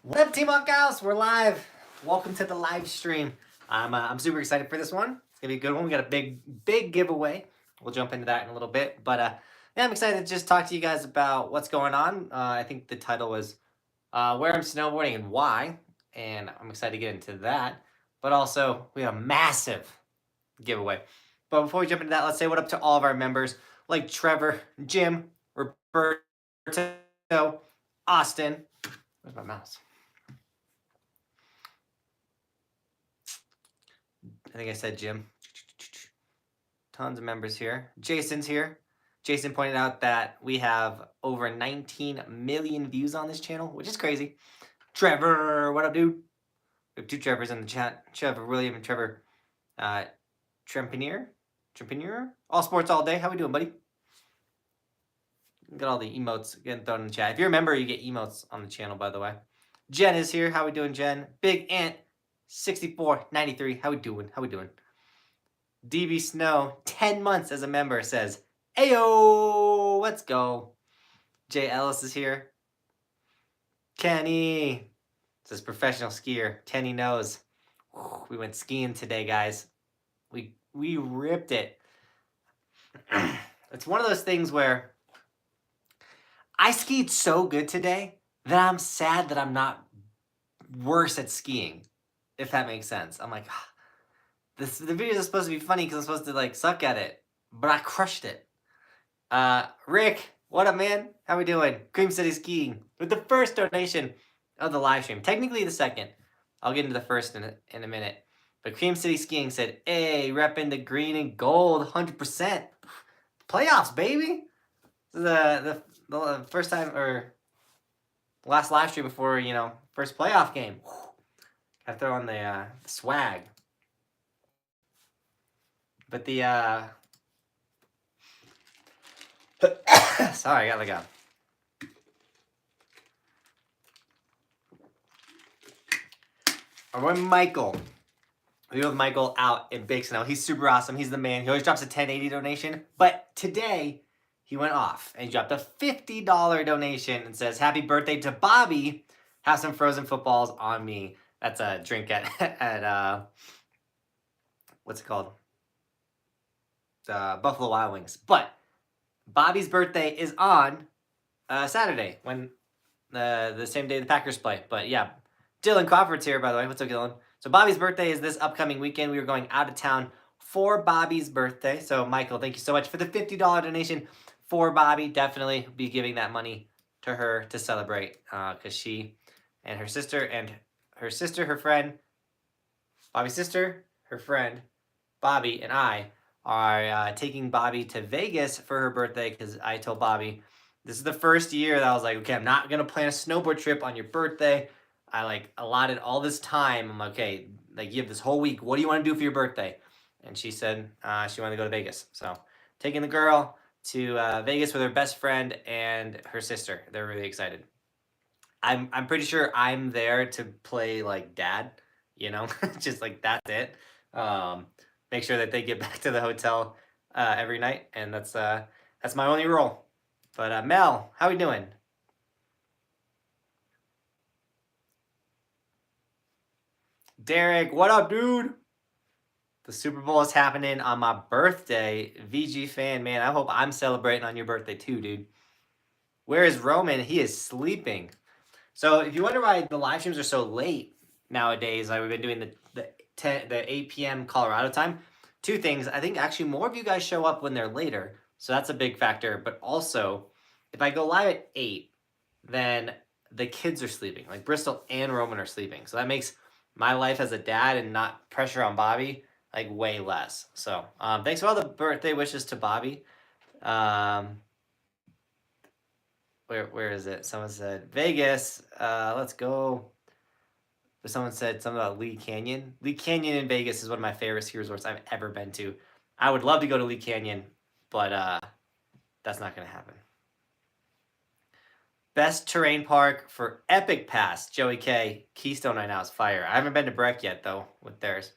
What up, Team Buckhouse? We're live. Welcome to the live stream. I'm super excited for this one. It's gonna be a good one. We got a big giveaway. We'll jump into that in a little bit. But yeah, I'm excited to just talk to you guys about what's going on. I think the title was where I'm snowboarding and why, and I'm excited to get into that. But also, we have a massive giveaway. But before we jump into that, let's say what up to all of our members like Trevor, Jim, Roberto, Austin. Where's my mouse? I think I said Jim. Tons of members here. Jason's here. Jason pointed out that we have over 19 million views on this channel, which is crazy. Trevor, what up, dude? We have two Trevors in the chat. Trevor William and Trevor Trempinier. All sports all day. How we doing, buddy? Got all the emotes getting thrown in the chat. If you're a member, you get emotes on the channel, by the way. Jen is here. How we doing, Jen? Big Ant 6493. How we doing? DB Snow, 10 months as a member, says, Ayo, let's go. Jay Ellis is here. Kenny says professional skier. Kenny knows. We went skiing today, guys. We ripped it. It's one of those things where I skied so good today that I'm sad that I'm not worse at skiing, if that makes sense. I'm like, the videos are supposed to be funny because I'm supposed to like suck at it, but I crushed it. Rick, what up, man? How we doing? Cream City Skiing with the first donation of the live stream. Technically the second. I'll get into the first in a minute. But Cream City Skiing said, hey, repping the green and gold, 100%. Playoffs, baby. The first time, or last live stream before, first playoff game. Gotta throw on the swag. But the, sorry, I got like a... Our boy Michael. We have Michael out in Big Snow. He's super awesome. He's the man. He always drops a $10.80 donation. But today, he went off and he dropped a $50 donation and says, happy birthday to Bobby. Have some frozen footballs on me. That's a drink at what's it called? Buffalo Wild Wings. But Bobby's birthday is on Saturday, when the same day the Packers play. But yeah, Dylan Crawford's here, by the way. What's up, Dylan? So Bobby's birthday is this upcoming weekend. We are going out of town for Bobby's birthday. So Michael, thank you so much for the $50 donation for Bobby. Definitely be giving that money to her to celebrate, because she and her sister, her friend, Bobby's sister, her friend, Bobby, and I are taking Bobby to Vegas for her birthday, because I told Bobby, this is the first year that I was like, okay, I'm not going to plan a snowboard trip on your birthday. I like allotted all this time. I'm like, okay, like you have this whole week. What do you want to do for your birthday? And she said she wanted to go to Vegas. So taking the girl to Vegas with her best friend and her sister. They're really excited. I'm pretty sure I'm there to play like dad, just like that's it. Make sure that they get back to the hotel every night, and that's my only role. But Mel, how we doing? Derek, what up, dude? The Super Bowl is happening on my birthday. VG fan, man, I hope I'm celebrating on your birthday too, dude. Where is Roman? He is sleeping. So if you wonder why the live streams are so late nowadays, like we've been doing the 8 p.m. Colorado time, two things. I think actually more of you guys show up when they're later, so that's a big factor. But also, if I go live at 8, then the kids are sleeping. Like Bristol and Roman are sleeping. So that makes my life as a dad and not pressure on Bobby like way less. So thanks for all the birthday wishes to Bobby. Where is it? Someone said Vegas. Let's go. Someone said something about Lee Canyon. Lee Canyon in Vegas is one of my favorite ski resorts I've ever been to. I would love to go to Lee Canyon, but that's not going to happen. Best terrain park for Epic Pass. Joey K. Keystone right now is fire. I haven't been to Breck yet, though, with theirs.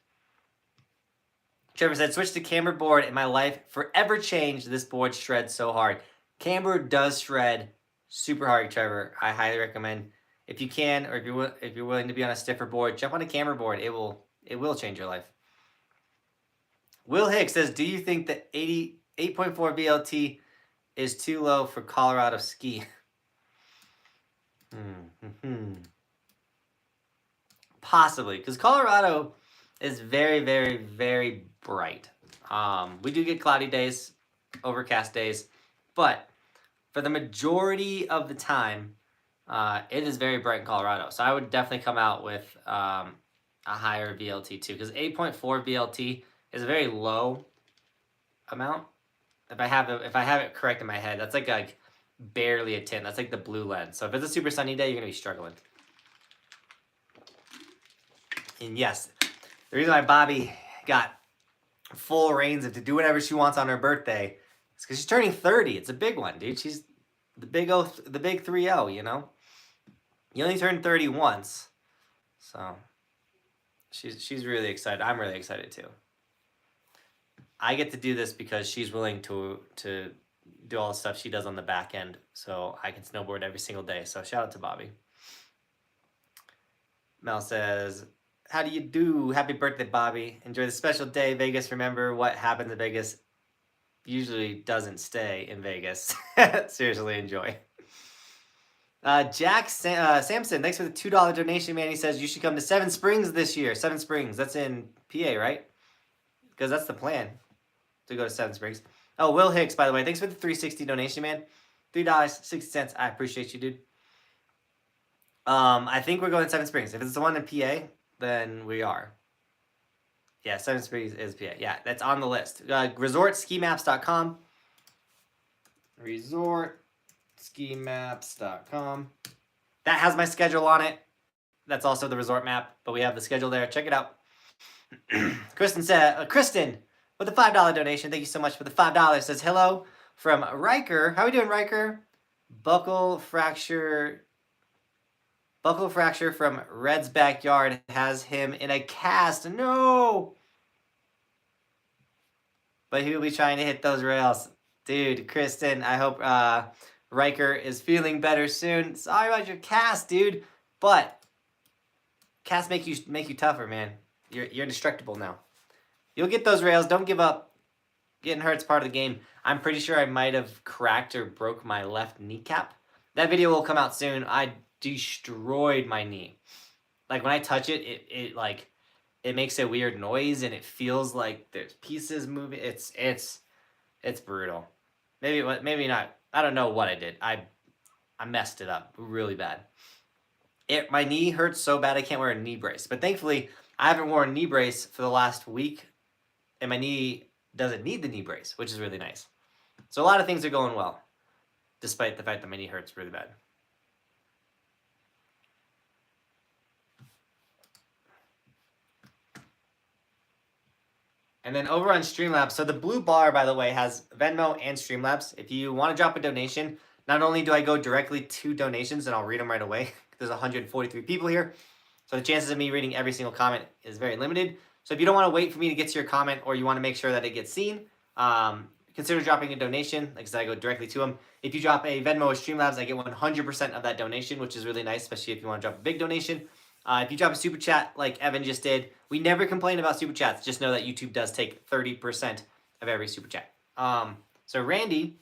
Trevor said, switch to camber board and my life forever changed. This board shreds so hard. Camber does shred super hard, Trevor. I highly recommend if you can, or if you're willing to be on a stiffer board, jump on a camber board. It will change your life. Will Hicks says, do you think that 8.4 VLT is too low for Colorado ski? Possibly, because Colorado is very, very, very bright. We do get cloudy days, overcast days, but for the majority of the time, it is very bright in Colorado. So I would definitely come out with a higher VLT too, because 8.4 VLT is a very low amount. If I have it correct in my head, that's like barely a 10. That's like the blue lens. So if it's a super sunny day, you're gonna be struggling. And yes, the reason why Bobby got full reins to do whatever she wants on her birthday is because she's turning 30. It's a big one, dude. She's the big 3-0, you know? You only turn 30 once. So she's really excited. I'm really excited too. I get to do this because she's willing to do all the stuff she does on the back end, so I can snowboard every single day. So shout out to Bobby. Mel says, how do you do? Happy birthday, Bobby. Enjoy the special day, Vegas. Remember, what happens in Vegas usually doesn't stay in Vegas. Seriously, enjoy. Jack Sampson, thanks for the $2 donation, man. He says you should come to Seven Springs this year. Seven Springs, that's in PA, right? Because that's the plan, to go to Seven Springs. Oh, Will Hicks, by the way, thanks for the $3.60 donation, man. $3.60. I appreciate you, dude. I think we're going to Seven Springs. If it's the one in PA, then we are. Yeah, Seven Springs is PA. Yeah, that's on the list. Resortskimaps.com. Resortskimaps.com. That has my schedule on it. That's also the resort map, but we have the schedule there. Check it out. Kristen said, Kristen, with a $5 donation, thank you so much for the $5. Says hello from Riker. How are we doing, Riker? Buckle fracture from Red's backyard has him in a cast. No! But he will be trying to hit those rails. Dude, Kristen, I hope Riker is feeling better soon. Sorry about your cast, dude. But casts make you tougher, man. You're indestructible now. You'll get those rails. Don't give up. Getting hurt's part of the game. I'm pretty sure I might have cracked or broke my left kneecap. That video will come out soon. I destroyed my knee. Like when I touch it, it makes a weird noise and it feels like there's pieces moving. It's brutal. Maybe not. I don't know what I did. I messed it up really bad. My knee hurts so bad I can't wear a knee brace. But thankfully, I haven't worn a knee brace for the last week, and my knee doesn't need the knee brace, which is really nice. So a lot of things are going well, despite the fact that my knee hurts really bad. And then over on Streamlabs, so the blue bar, by the way, has Venmo and Streamlabs. If you want to drop a donation, not only do I go directly to donations, and I'll read them right away. There's 143 people here. So the chances of me reading every single comment is very limited. So if you don't want to wait for me to get to your comment or you want to make sure that it gets seen, consider dropping a donation. Like I said, I go directly to them. If you drop a Venmo or Streamlabs, I get 100% of that donation, which is really nice, especially if you want to drop a big donation. If you drop a super chat like Evan just did, we never complain about super chats. Just know that YouTube does take 30% of every super chat. So Randy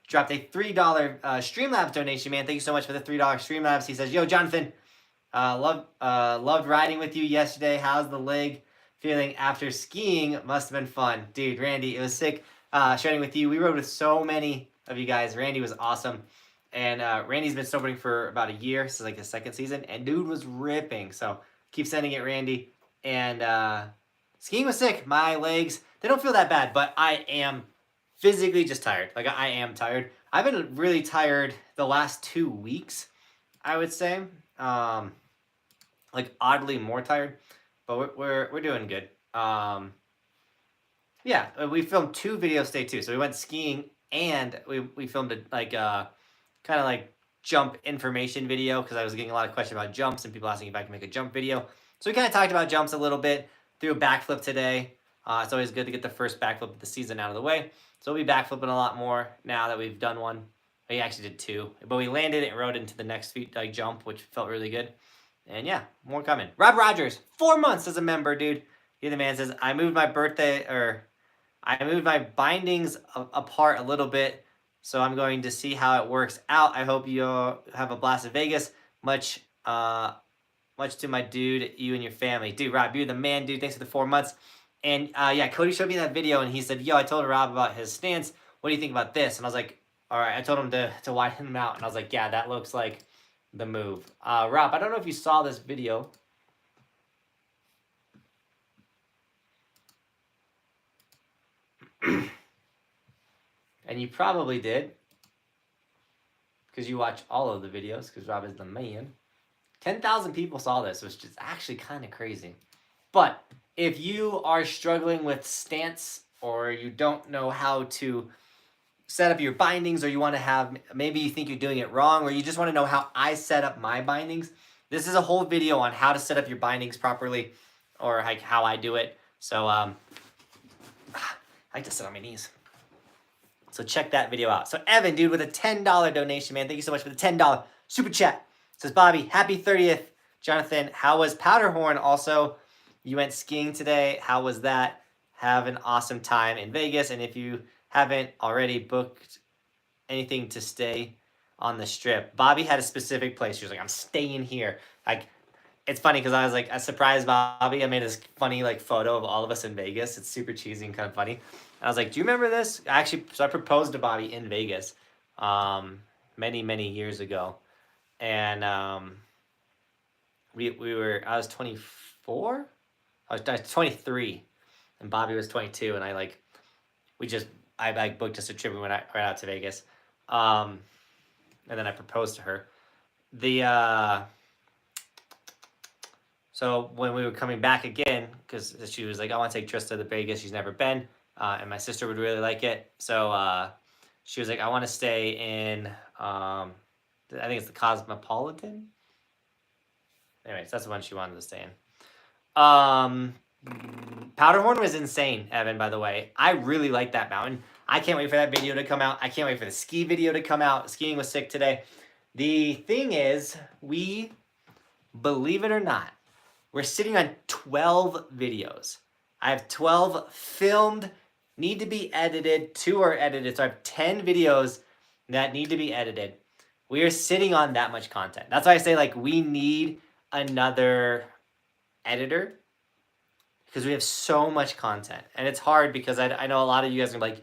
dropped a $3 Streamlabs donation, man. Thank you so much for the $3 Streamlabs. He says, yo, Johnathan, loved riding with you yesterday. How's the leg feeling after skiing? Must have been fun. Dude, Randy, it was sick shredding with you. We rode with so many of you guys. Randy was awesome. And Randy's been snowboarding for about a year. This is like the second season. And dude was ripping. So keep sending it, Randy. And skiing was sick. My legs, they don't feel that bad. But I am physically just tired. Like I am tired. I've been really tired the last 2 weeks, I would say. Like oddly more tired. But we're doing good. Yeah, we filmed 2 videos today too. So we went skiing and we filmed a kind of like jump information video because I was getting a lot of questions about jumps and people asking if I can make a jump video. So we kind of talked about jumps a little bit, threw a backflip today. It's always good to get the first backflip of the season out of the way. So we'll be backflipping a lot more now that we've done one. He actually did 2, but we landed and rode into the next jump, which felt really good. And yeah, more coming. Rob Rogers, 4 months as a member, dude. He the man says, I moved my bindings apart a little bit, so I'm going to see how it works out. I hope you have a blast in Vegas. Much to my dude, you and your family. Dude, Rob, you're the man, dude. Thanks for the 4 months. And yeah, Cody showed me that video, and he said, yo, I told Rob about his stance. What do you think about this? And I was like, all right. I told him to widen him out, and I was like, yeah, that looks like the move. Rob, I don't know if you saw this video. And you probably did, because you watch all of the videos, because Rob is the man. 10,000 people saw this, which is actually kind of crazy. But if you are struggling with stance, or you don't know how to set up your bindings, or you want to have, maybe you think you're doing it wrong, or you just want to know how I set up my bindings, this is a whole video on how to set up your bindings properly, or like how I do it. So I like to sit on my knees. So check that video out. So Evan, dude, with a $10 donation, man. Thank you so much for the $10 super chat. Says Bobby, happy 30th. Jonathan, how was Powderhorn? Also, you went skiing today. How was that? Have an awesome time in Vegas. And if you haven't already booked anything to stay on the strip, Bobby had a specific place. She was like, I'm staying here. Like, it's funny because I was like, I surprised Bobby. I made this funny like photo of all of us in Vegas. It's super cheesy and kind of funny. I was like, do you remember this? Actually, so I proposed to Bobby in Vegas many years ago. And I was 24? I was 23. And Bobby was 22. And I booked us a trip. We went right out to Vegas. And then I proposed to her. So when we were coming back again, because she was like, I want to take Trista to Vegas. She's never been. And my sister would really like it. So she was like, I want to stay in, I think it's the Cosmopolitan. Anyways, that's the one she wanted to stay in. Powderhorn was insane, Evan, by the way. I really like that mountain. I can't wait for that video to come out. I can't wait for the ski video to come out. Skiing was sick today. The thing is, believe it or not, we're sitting on 12 videos. I have 12 filmed, need to be edited. 2 are edited, so I have 10 videos that need to be edited. We are sitting on that much content. That's why I say, like, we need another editor because we have so much content. And it's hard because I know a lot of you guys are like,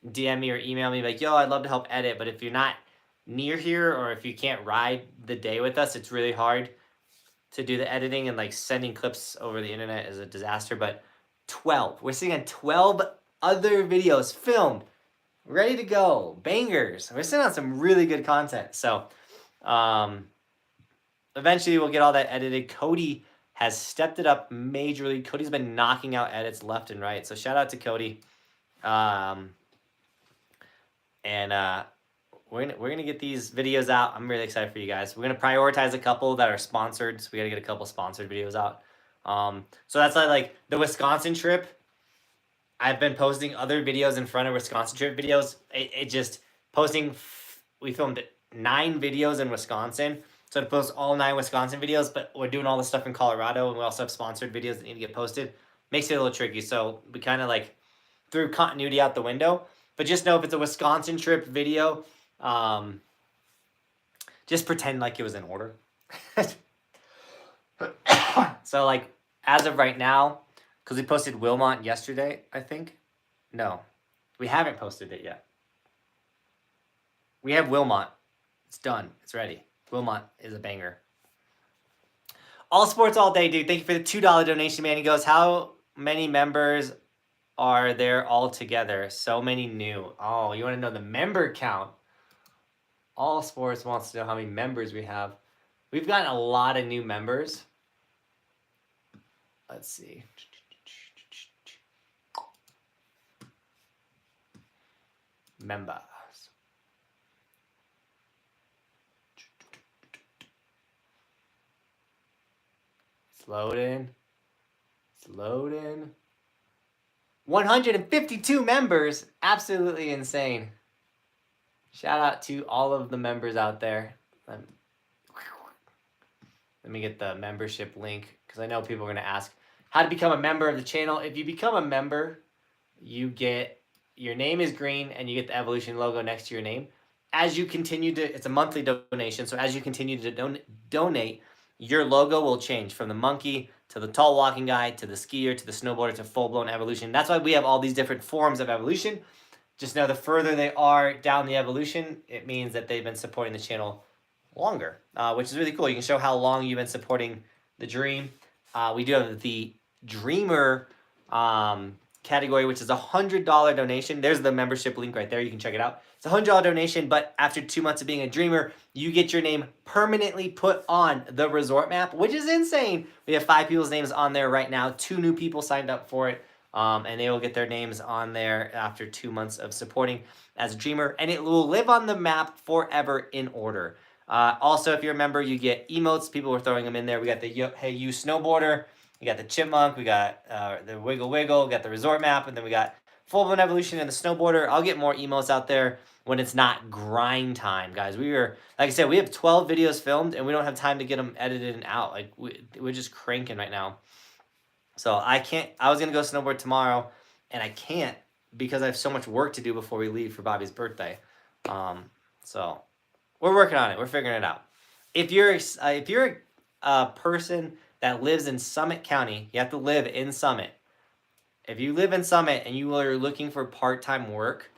DM me or email me like, yo, I'd love to help edit. But if you're not near here or if you can't ride the day with us, it's really hard to do the editing, and like sending clips over the internet is a disaster. But 12, we're sitting on 12 other videos filmed, ready to go, bangers. We're sitting on some really good content. So eventually we'll get all that edited. Cody has stepped it up majorly. Cody's been knocking out edits left and right. So shout out to Cody. We're gonna get these videos out. I'm really excited for you guys. We're gonna prioritize a couple that are sponsored. So we gotta get a couple sponsored videos out. So that's like the Wisconsin trip. I've been posting other videos in front of Wisconsin trip videos. It just posting. We filmed 9 videos in Wisconsin. So to post all 9 Wisconsin videos, but we're doing all this stuff in Colorado, and we also have sponsored videos that need to get posted. Makes it a little tricky. So we kind of like threw continuity out the window. But just know if it's a Wisconsin trip video, just pretend like it was in order. So like as of right now, because we posted Wilmot yesterday, I think. No, we haven't posted it yet. We have Wilmot. It's done. It's ready. Wilmot is a banger. All sports all day, dude. Thank you for the $2 donation, man. He goes, how many members are there all together? So many new. Oh, you want to know the member count? All Sports wants to know how many members we have. We've gotten a lot of new members. Let's see. Members. It's loading. It's loading. 152 members. Absolutely insane. Shout out to all of the members out there. Let me get the membership link because I know people are going to ask how to become a member of the channel. If you become a member, you get your name is green and you get the Evolution logo next to your name. As you continue to, it's a monthly donation. So as you continue to donate, your logo will change from the monkey to the tall walking guy to the skier to the snowboarder to full-blown evolution. That's why we have all these different forms of evolution. Just know the further they are down the evolution, it means that they've been supporting the channel longer, which is really cool. You can show how long you've been supporting the dream. We do have the Dreamer category, which is a $100 donation. There's the membership link right there. You can check it out. It's a $100 donation, but after 2 months of being a Dreamer, you get your name permanently put on the resort map, which is insane. We have 5 people's names on there right now. 2 new people signed up for it. And they will get their names on there after 2 months of supporting as a Dreamer, and it will live on the map forever in order. Also, if you're a member, you get emotes. People were throwing them in there. We got the Hey You Snowboarder, we got the Chipmunk, we got the Wiggle Wiggle, we got the resort map, and then we got Full Blown Evolution and the Snowboarder. I'll get more emotes out there when it's not grind time, guys. Like I said, we have 12 videos filmed, and we don't have time to get them edited and out. Like we're just cranking right now. So I was going to go snowboard tomorrow, and I can't because I have so much work to do before we leave for Bobby's birthday. So we're working on it. We're figuring it out. If you're a person that lives in Summit County, you have to live in Summit. If you live in Summit and you are looking for part-time work,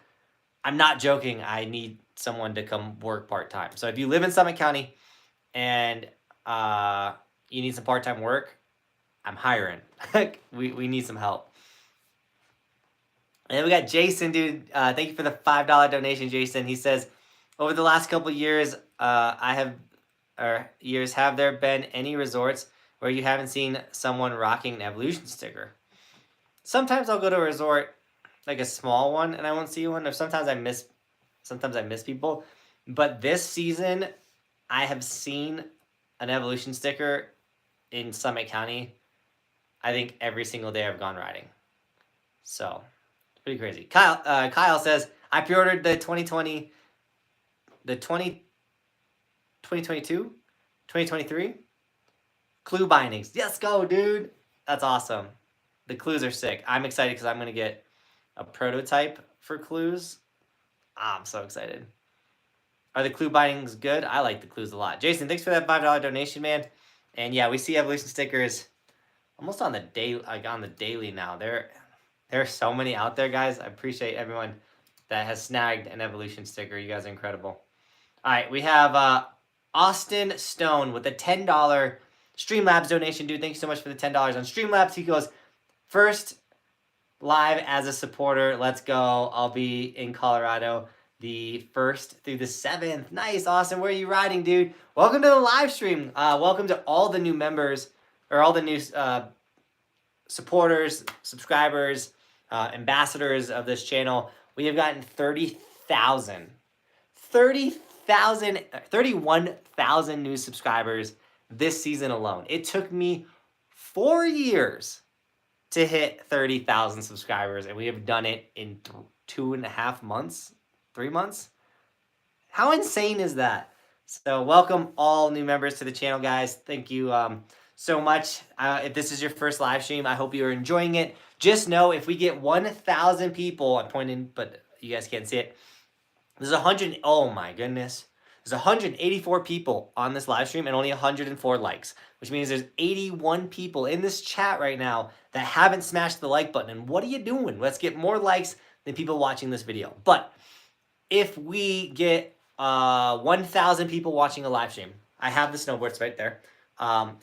I'm not joking. I need someone to come work part-time. So if you live in Summit County and you need some part-time work, I'm hiring. we need some help. And then we got Jason, dude. Thank you for the $5 donation, Jason. He says, over the last couple years, have there been any resorts where you haven't seen someone rocking an Evolution sticker? Sometimes I'll go to a resort, like a small one, and I won't see one. Or sometimes I miss people. But this season, I have seen an Evolution sticker in Summit County. I think every single day I've gone riding. So, it's pretty crazy. Kyle says, I pre-ordered the 2022, 2023 clue bindings. Let's go, dude. That's awesome. The clues are sick. I'm excited because I'm going to get a prototype for clues. I'm so excited. Are the clue bindings good? I like the clues a lot. Jason, thanks for that $5 donation, man. And yeah, we see Evolution stickers almost on the daily now. There are so many out there, guys. I appreciate everyone that has snagged an Evolution sticker. You guys are incredible. All right, we have Austin Stone with a $10 Streamlabs donation. Dude, thank you so much for the $10 on Streamlabs. He goes, first live as a supporter. Let's go. I'll be in Colorado the 1st through the 7th. Nice, Austin. Where are you riding, dude? Welcome to the live stream. Welcome to all the new members, or all the new supporters, subscribers, ambassadors of this channel. We have gotten 31,000 new subscribers this season alone. It took me 4 years to hit 30,000 subscribers, and we have done it in 2.5 months, 3 months. How insane is that? So welcome all new members to the channel, guys. Thank you so much. If this is your first live stream, I hope you're enjoying it. Just know if we get 1,000 people, I'm pointing, but you guys can't see it. There's 100, oh my goodness. There's 184 people on this live stream and only 104 likes, which means there's 81 people in this chat right now that haven't smashed the like button. And what are you doing? Let's get more likes than people watching this video. But if we get 1,000 people watching a live stream, I have the snowboards right there.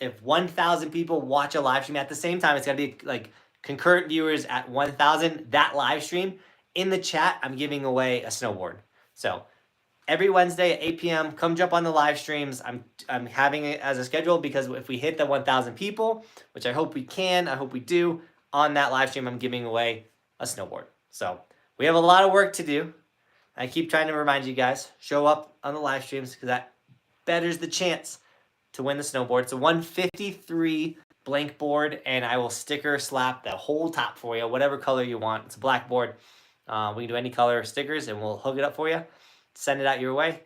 If 1,000 people watch a live stream at the same time, it's got to be like concurrent viewers at 1,000, that live stream. In the chat, I'm giving away a snowboard. So every Wednesday at 8 p.m., come jump on the live streams. I'm having it as a schedule because if we hit the 1,000 people, which I hope we can, I hope we do, on that live stream, I'm giving away a snowboard. So we have a lot of work to do. I keep trying to remind you guys, show up on the live streams because that betters the chance to win the snowboard. It's a 153 blank board, and I will sticker slap the whole top for you, whatever color you want. It's a black board. We can do any color stickers, and we'll hook it up for you. send it out your way.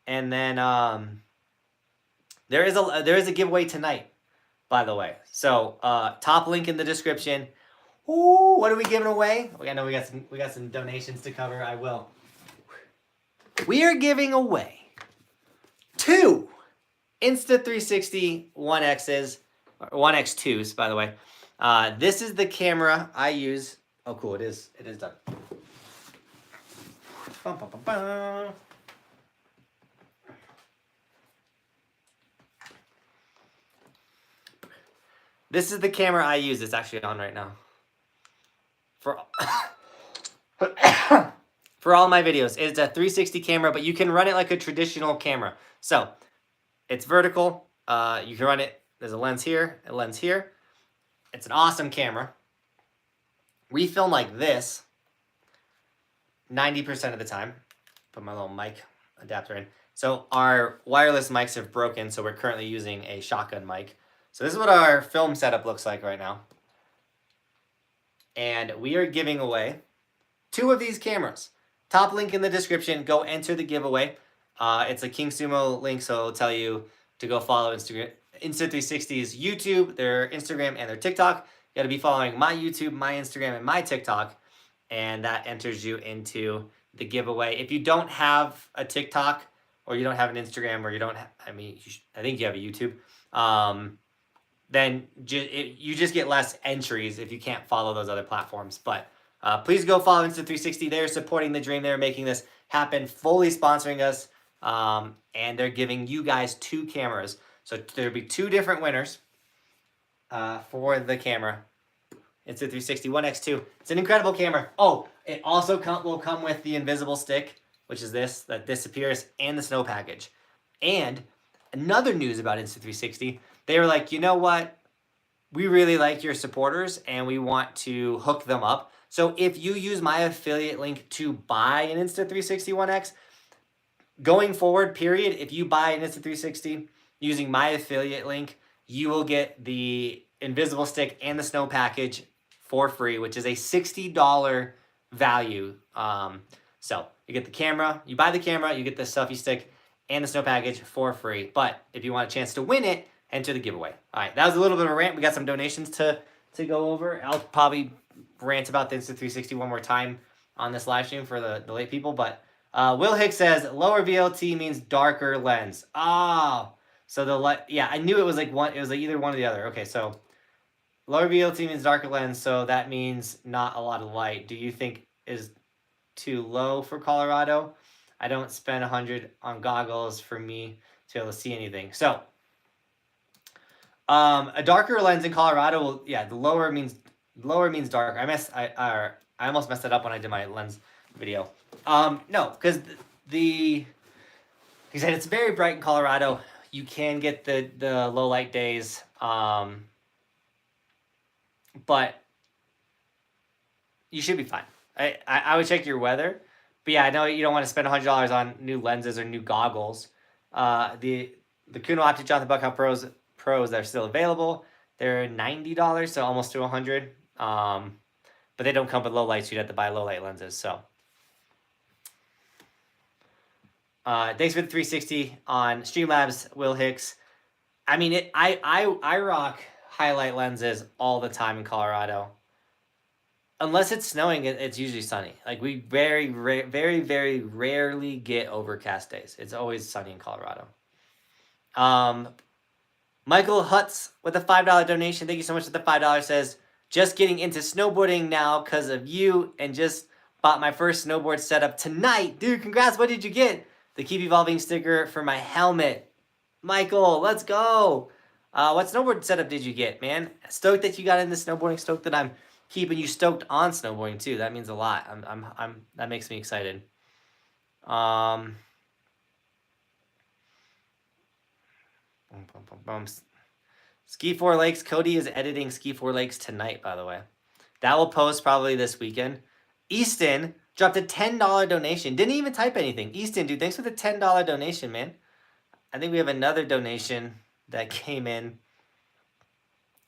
And then there is a giveaway tonight, by the way. So top link in the description. Ooh, what are we giving away? I know we got some donations to cover. I will. We are giving away 2 Insta360 1Xs, or 1X2s, by the way. This is the camera I use. Oh, cool! It is done. Bum, bum, bum, bum. This is the camera I use. It's actually on right now. For for all my videos, it's a 360 camera, but you can run it like a traditional camera. So it's vertical. You can run it. There's a lens here, a lens here. It's an awesome camera. We film like this 90% of the time. Put my little mic adapter in. So our wireless mics have broken, so we're currently using a shotgun mic. So this is what our film setup looks like right now. And we are giving away 2 of these cameras. Top link in the description. Go enter the giveaway. It's a King Sumo link, so it'll tell you to go follow Insta360's YouTube, their Instagram, and their TikTok. You got to be following my YouTube, my Instagram, and my TikTok, and that enters you into the giveaway. If you don't have a TikTok, or you don't have an Instagram, or you don't have, I think you have a YouTube, then you just get less entries if you can't follow those other platforms. But please go follow Insta360. They're supporting the dream. They're making this happen, fully sponsoring us, and they're giving you guys 2 cameras. So there'll be 2 different winners for the camera. Insta360 1X2. It's an incredible camera. Oh, it also will come with the invisible stick, which is this, that disappears, and the snow package. And another news about Insta360, they were like, you know what? We really like your supporters, and we want to hook them up. So if you use my affiliate link to buy an Insta360 1X, going forward, period, if you buy an Insta360 using my affiliate link, you will get the invisible stick and the snow package for free, which is a $60 value. So you get the camera, you buy the camera, you get the selfie stick and the snow package for free. But if you want a chance to win it, enter the giveaway. All right, that was a little bit of a rant. We got some donations to go over. I'll probably rant about the Insta360 one more time on this live stream for the late people. But Will Hicks says lower VLT means darker lens. Oh, so the light. Yeah, I knew it was like one. It was like either one or the other. Okay, so lower VLT means darker lens, so that means not a lot of light. Do you think is too low for Colorado? I don't spend 100 on goggles for me to be able to see anything. So a darker lens in Colorado will, yeah, the lower means darker. I almost messed it up when I did my lens video. No, because he said it's very bright in Colorado. You can get the low light days, but you should be fine. I would check your weather, but yeah, I know you don't want to spend $100 on new lenses or new goggles. The Khuno Optic Johnathan Buckhouse Pros that are still available, they're $90, so almost to $100. But they don't come with low lights. You'd have to buy low light lenses. So thanks for the 360 on Streamlabs, Will Hicks. I mean, I rock highlight lenses all the time in Colorado. Unless it's snowing, it's usually sunny. Like, we very, very rarely get overcast days. It's always sunny in Colorado. Michael Hutz with a $5 donation. Thank you so much for the $5. Says, just getting into snowboarding now because of you, and just bought my first snowboard setup tonight. Dude, congrats. What did you get? The Keep Evolving sticker for my helmet. Michael, let's go. What snowboard setup did you get, man? Stoked that you got into snowboarding. Stoked that I'm keeping you stoked on snowboarding too. That means a lot. That makes me excited. Ski Four Lakes. Cody is editing Ski Four Lakes tonight, by the way. That will post probably this weekend. Easton dropped a $10 donation. Didn't even type anything. Easton, dude, thanks for the $10 donation, man. I think we have another donation that came in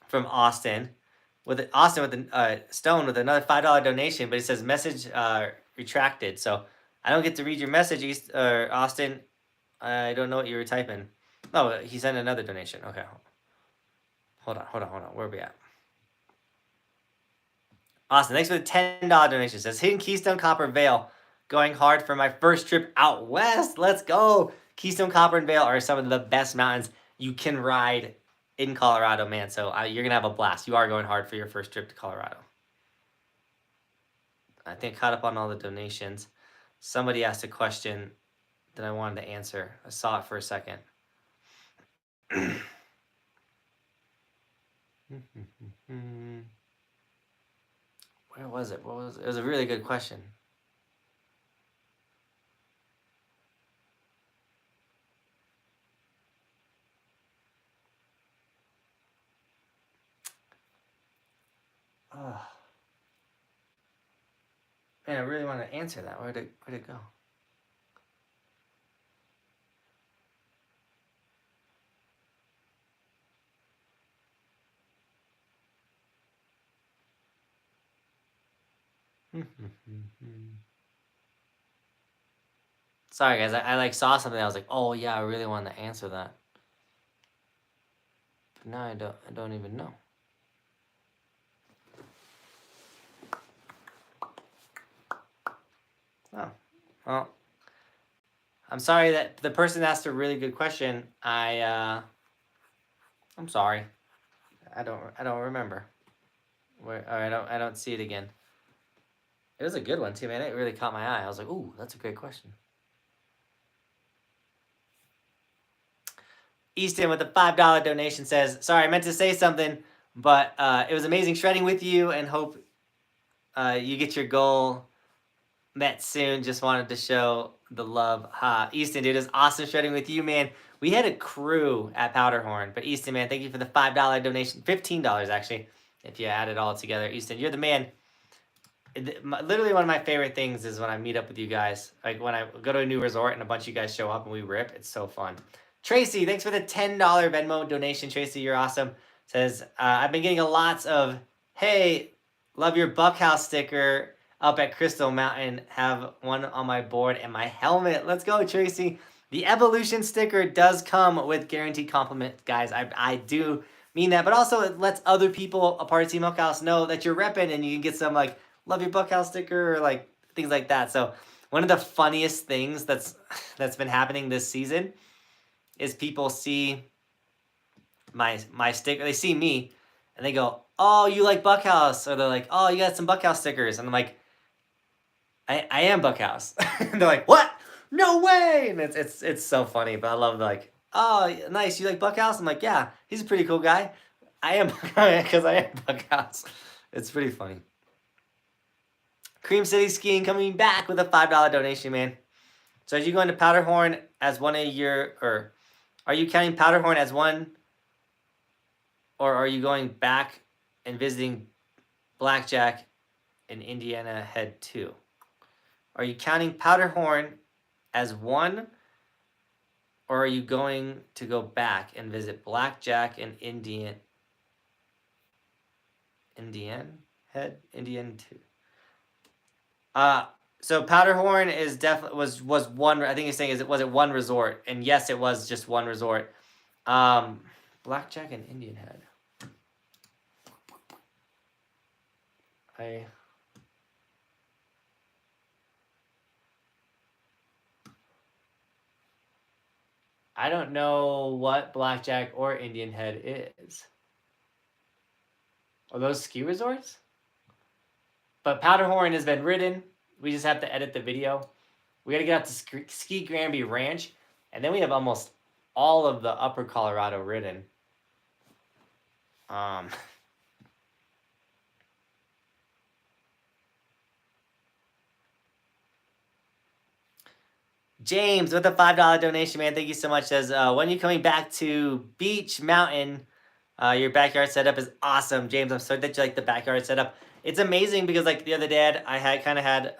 from Austin. With Stone with another $5 donation, but it says message retracted. So I don't get to read your message, Austin. I don't know what you were typing. Oh, he sent another donation. Okay. Hold on. Where are we at? Austin, thanks for the $10 donation. It says, Hidden Keystone Copper Vale. Going hard for my first trip out west. Let's go. Keystone Copper and Vale are some of the best mountains you can ride in Colorado, man. So you're going to have a blast. You are going hard for your first trip to Colorado. I think I caught up on all the donations. Somebody asked a question that I wanted to answer. I saw it for a second. Where was it? What was it? It was a really good question. Oh. Man, I really want to answer that. Where'd it go? Sorry, guys. I like saw something. I was like, oh yeah, I really wanted to answer that. But now I don't even know. Oh, well. I'm sorry that the person asked a really good question. I'm sorry. I don't remember. Or I don't see it again. It was a good one too, man. It really caught my eye. I was like, ooh, that's a great question. Easton with a $5 donation says, sorry, I meant to say something, but it was amazing shredding with you and hope you get your goal met soon. Just wanted to show the love. Easton, dude, it was awesome shredding with you, man. We had a crew at Powderhorn, but Easton, man, thank you for the $5 donation. $15, actually, if you add it all together. Easton, you're the man. Literally one of my favorite things is when I meet up with you guys. Like when I go to a new resort and a bunch of you guys show up and we rip. It's so fun. Tracy, thanks for the $10 Venmo donation. Tracy, you're awesome. Says, I've been getting lots of, hey, love your Buckhouse sticker up at Crystal Mountain. Have one on my board and my helmet. Let's go, Tracy. The Evolution sticker does come with guaranteed compliments, guys. I do mean that. But also it lets other people a part of Team Buckhouse know that you're repping and you can get some like, love your Buckhouse sticker or like things like that. So one of the funniest things that's been happening this season is people see my sticker, they see me and they go, oh, you like Buckhouse, or they're like, oh, you got some Buckhouse stickers, and I'm like, I am Buckhouse. And they're like, what? No way! And it's so funny, but I love like, oh, nice, you like Buckhouse? I'm like, yeah, he's a pretty cool guy. I am because I am Buckhouse. It's pretty funny. Cream City Skiing coming back with a $5 donation, man. So are you going to Powderhorn as one of your, or are you counting Powderhorn as one, or are you going back and visiting Blackjack and Indiana Head 2? Are you counting Powderhorn as one, or are you going to go back and visit Blackjack and Indian Head 2? So Powderhorn is definitely was one. I think he's saying was it one resort? And yes, it was just one resort. Blackjack and Indian Head. I don't know what Blackjack or Indian Head is. Are those ski resorts? But Powderhorn has been ridden. We just have to edit the video. We got to get out to Ski Granby Ranch. And then we have almost all of the upper Colorado ridden. James with a $5 donation, man. Thank you so much. Says, when are you coming back to Beach Mountain? Your backyard setup is awesome. James, I'm sorry that you like the backyard setup. It's amazing because like the other day I had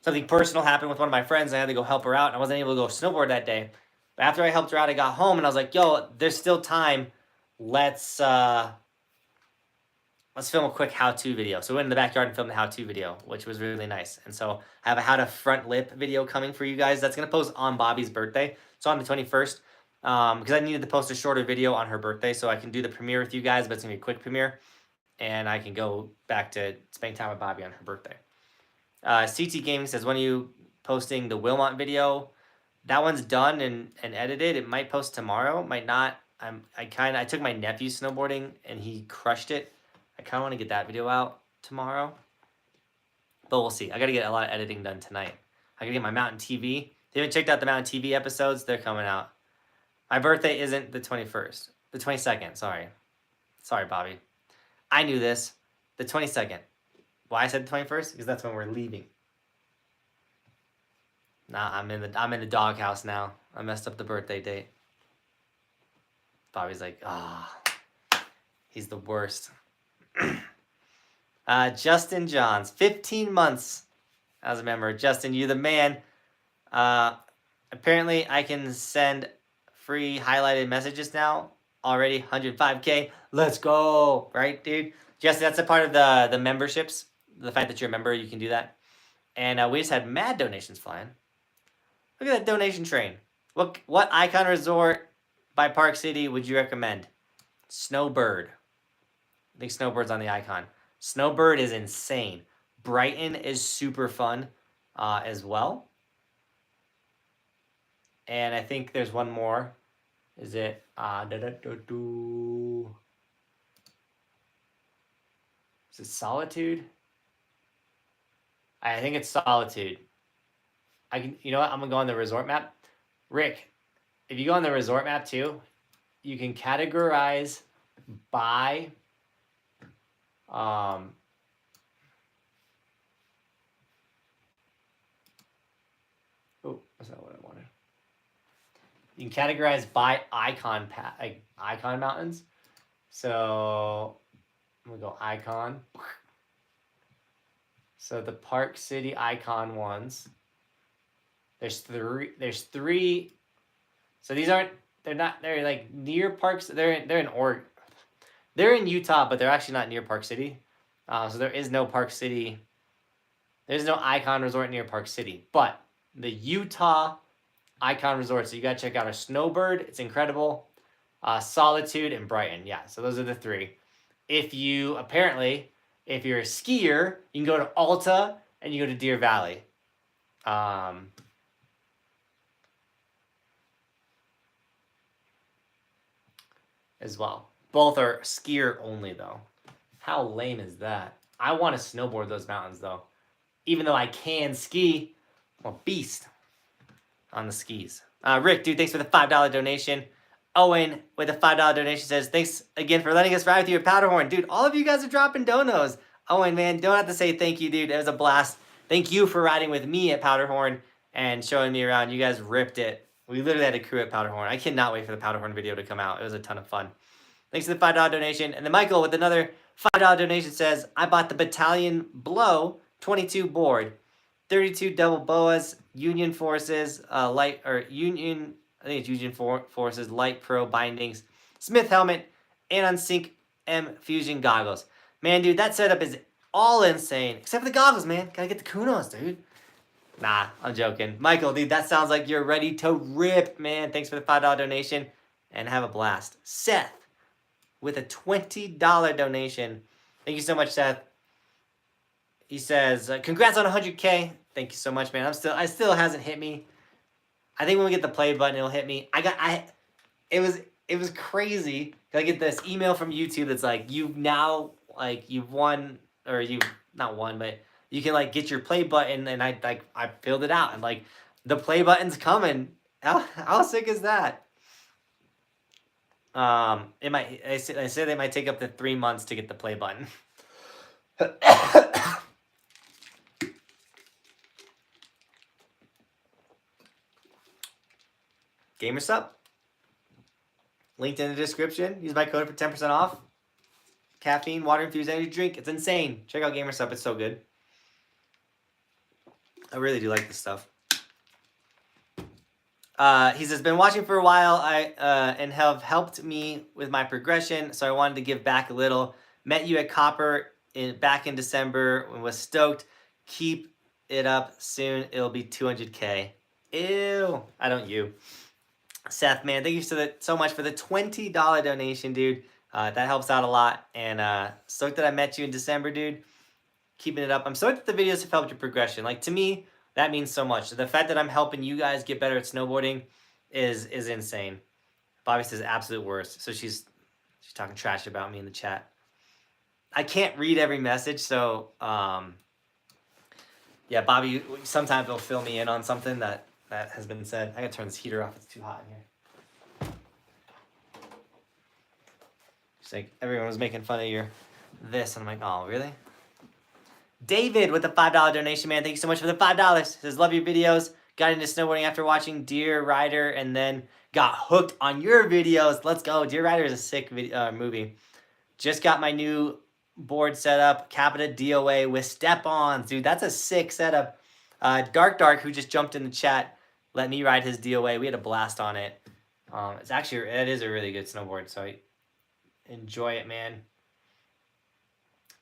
something personal happen with one of my friends and I had to go help her out and I wasn't able to go snowboard that day. But after I helped her out, I got home and I was like, yo, there's still time. Let's let's film a quick how-to video. So we went in the backyard and filmed the how-to video, which was really nice. And so I have a how to front lip video coming for you guys. That's going to post on Bobby's birthday. So on the 21st, because I needed to post a shorter video on her birthday so I can do the premiere with you guys, but it's going to be a quick premiere. And I can go back to spending time with Bobby on her birthday. CT Gaming says, when are you posting the Wilmot video? That one's done and edited. It might post tomorrow, might not. I took my nephew snowboarding and he crushed it. I kind of want to get that video out tomorrow, but we'll see. I got to get a lot of editing done tonight. I got to get my Mountain TV. If you haven't checked out the Mountain TV episodes, they're coming out. My birthday isn't the 21st. The 22nd, sorry. Sorry, Bobby. I knew this. The 22nd. Why I said the 21st? Because that's when we're leaving. Nah, I'm in the doghouse now. I messed up the birthday date. Bobby's like, he's the worst. Justin Johns, 15 months as a member. Justin, you're the man. Apparently, I can send free highlighted messages now. Already 105K. Let's go. Right, dude? Justin, that's a part of the memberships. The fact that you're a member, you can do that. And we just had mad donations flying. Look at that donation train. What icon resort by Park City would you recommend? Snowbird. I think Snowbird's on the icon. Snowbird is insane. Brighton is super fun as well. And I think there's one more. Is it? Is it Solitude? I think it's Solitude. You know what? I'm going to go on the resort map. Rick, if you go on the resort map too, you can categorize by oh, that's not what I wanted. You can categorize by icon mountains. So I'm gonna go icon. So the Park City icon ones. There's three. So these aren't. They're like near parks. They're in Utah, but they're actually not near Park City. So there is no Park City. There's no icon resort near Park City, but the Utah icon resort. So you gotta check out our Snowbird. It's incredible. Solitude and Brighton. Yeah. So those are the three. If you're a skier, you can go to Alta and you go to Deer Valley. As well. Both are skier only though. How lame is that? I want to snowboard those mountains though. Even though I can ski, I'm a beast on the skis. Rick, dude, thanks for the $5 donation. Owen with a $5 donation says, thanks again for letting us ride with you at Powderhorn. Dude, all of you guys are dropping donos. Owen, man, don't have to say thank you, dude. It was a blast. Thank you for riding with me at Powderhorn and showing me around. You guys ripped it. We literally had a crew at Powderhorn. I cannot wait for the Powderhorn video to come out. It was a ton of fun. Thanks for the $5 donation. And then Michael with another $5 donation says, I bought the Battalion Blow 22 board. 32 double boas, Union Forces, Union Forces, Light Pro bindings, Smith helmet, and on Sync M Fusion goggles. Man, dude, that setup is all insane. Except for the goggles, man. Gotta get the Khunos, dude. Nah, I'm joking. Michael, dude, that sounds like you're ready to rip, man. Thanks for the $5 donation, and have a blast. Seth with a $20 donation. Thank you so much, Seth. He says, congrats on 100K. Thank you so much, man. I still hasn't hit me. I think when we get the play button, it'll hit me. It was crazy. I get this email from YouTube that's like, you've won, or you've not won, but you can like get your play button, and I filled it out, and like the play button's coming. How sick is that? They said they might take up to 3 months to get the play button. GamerSup. Linked in the description. Use my code for 10% off. Caffeine, water infused energy drink. It's insane. Check out GamerSup. It's so good. I really do like this stuff. He says, been watching for a while and have helped me with my progression, so I wanted to give back a little. Met you at Copper back in December and was stoked. Keep it up soon. It'll be 200K. Ew. I don't you. Seth, man, thank you so much for the $20 donation, dude. That helps out a lot. And stoked that I met you in December, dude. Keeping it up. I'm stoked that the videos have helped your progression. Like, to me, that means so much. The fact that I'm helping you guys get better at snowboarding is insane. Bobby says absolute worst. So she's talking trash about me in the chat. I can't read every message, so yeah, Bobby, sometimes will fill me in on something that has been said. I gotta turn this heater off. It's too hot in here. She's like, everyone was making fun of your this, and I'm like, oh, really? David with the $5 donation, man. Thank you so much for the $5. He says, love your videos. Got into snowboarding after watching Deer Rider, and then got hooked on your videos. Let's go. Deer Rider is a sick movie. Just got my new board set up, Capita DOA with step-ons. Dude, that's a sick setup. Dark, who just jumped in the chat, let me ride his DOA. We had a blast on it. It is a really good snowboard, so I enjoy it, man.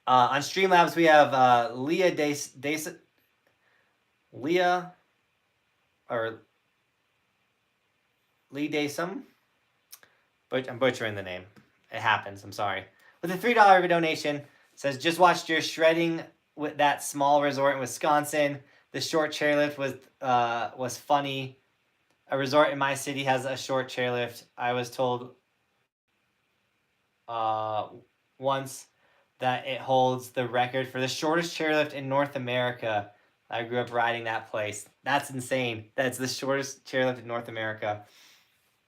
On Streamlabs, we have Leah Lee Daysum. But I'm butchering the name. It happens. I'm sorry. With a $3 donation, says, just watched your shredding with that small resort in Wisconsin. The short chairlift was funny. A resort in my city has a short chairlift. I was told once that it holds the record for the shortest chairlift in North America. I grew up riding that place. That's insane. That's the shortest chairlift in North America.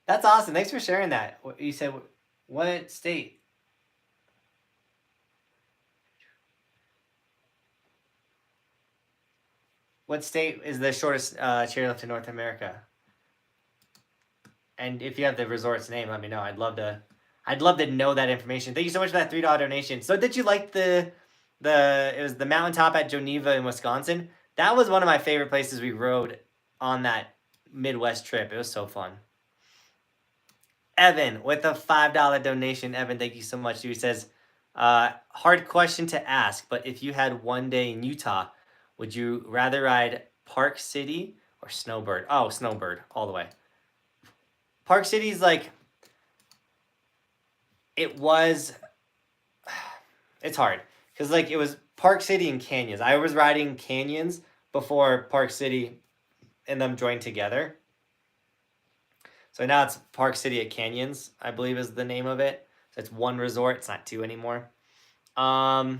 That's awesome. Thanks for sharing that. You said, what state? What state is the shortest chairlift in North America? And if you have the resort's name, let me know. I'd love to know that information. Thank you so much for that $3 donation. So did you like it was the mountaintop at Geneva in Wisconsin? That was one of my favorite places we rode on that Midwest trip. It was so fun. Evan with a $5 donation. Evan, thank you so much. He says, hard question to ask, but if you had one day in Utah, would you rather ride Park City or Snowbird? Oh, Snowbird all the way. Park City's like, it's hard because like it was Park City and Canyons. I was riding Canyons before Park City and them joined together. So now it's Park City at Canyons, I believe is the name of it. So it's one resort. It's not two anymore. And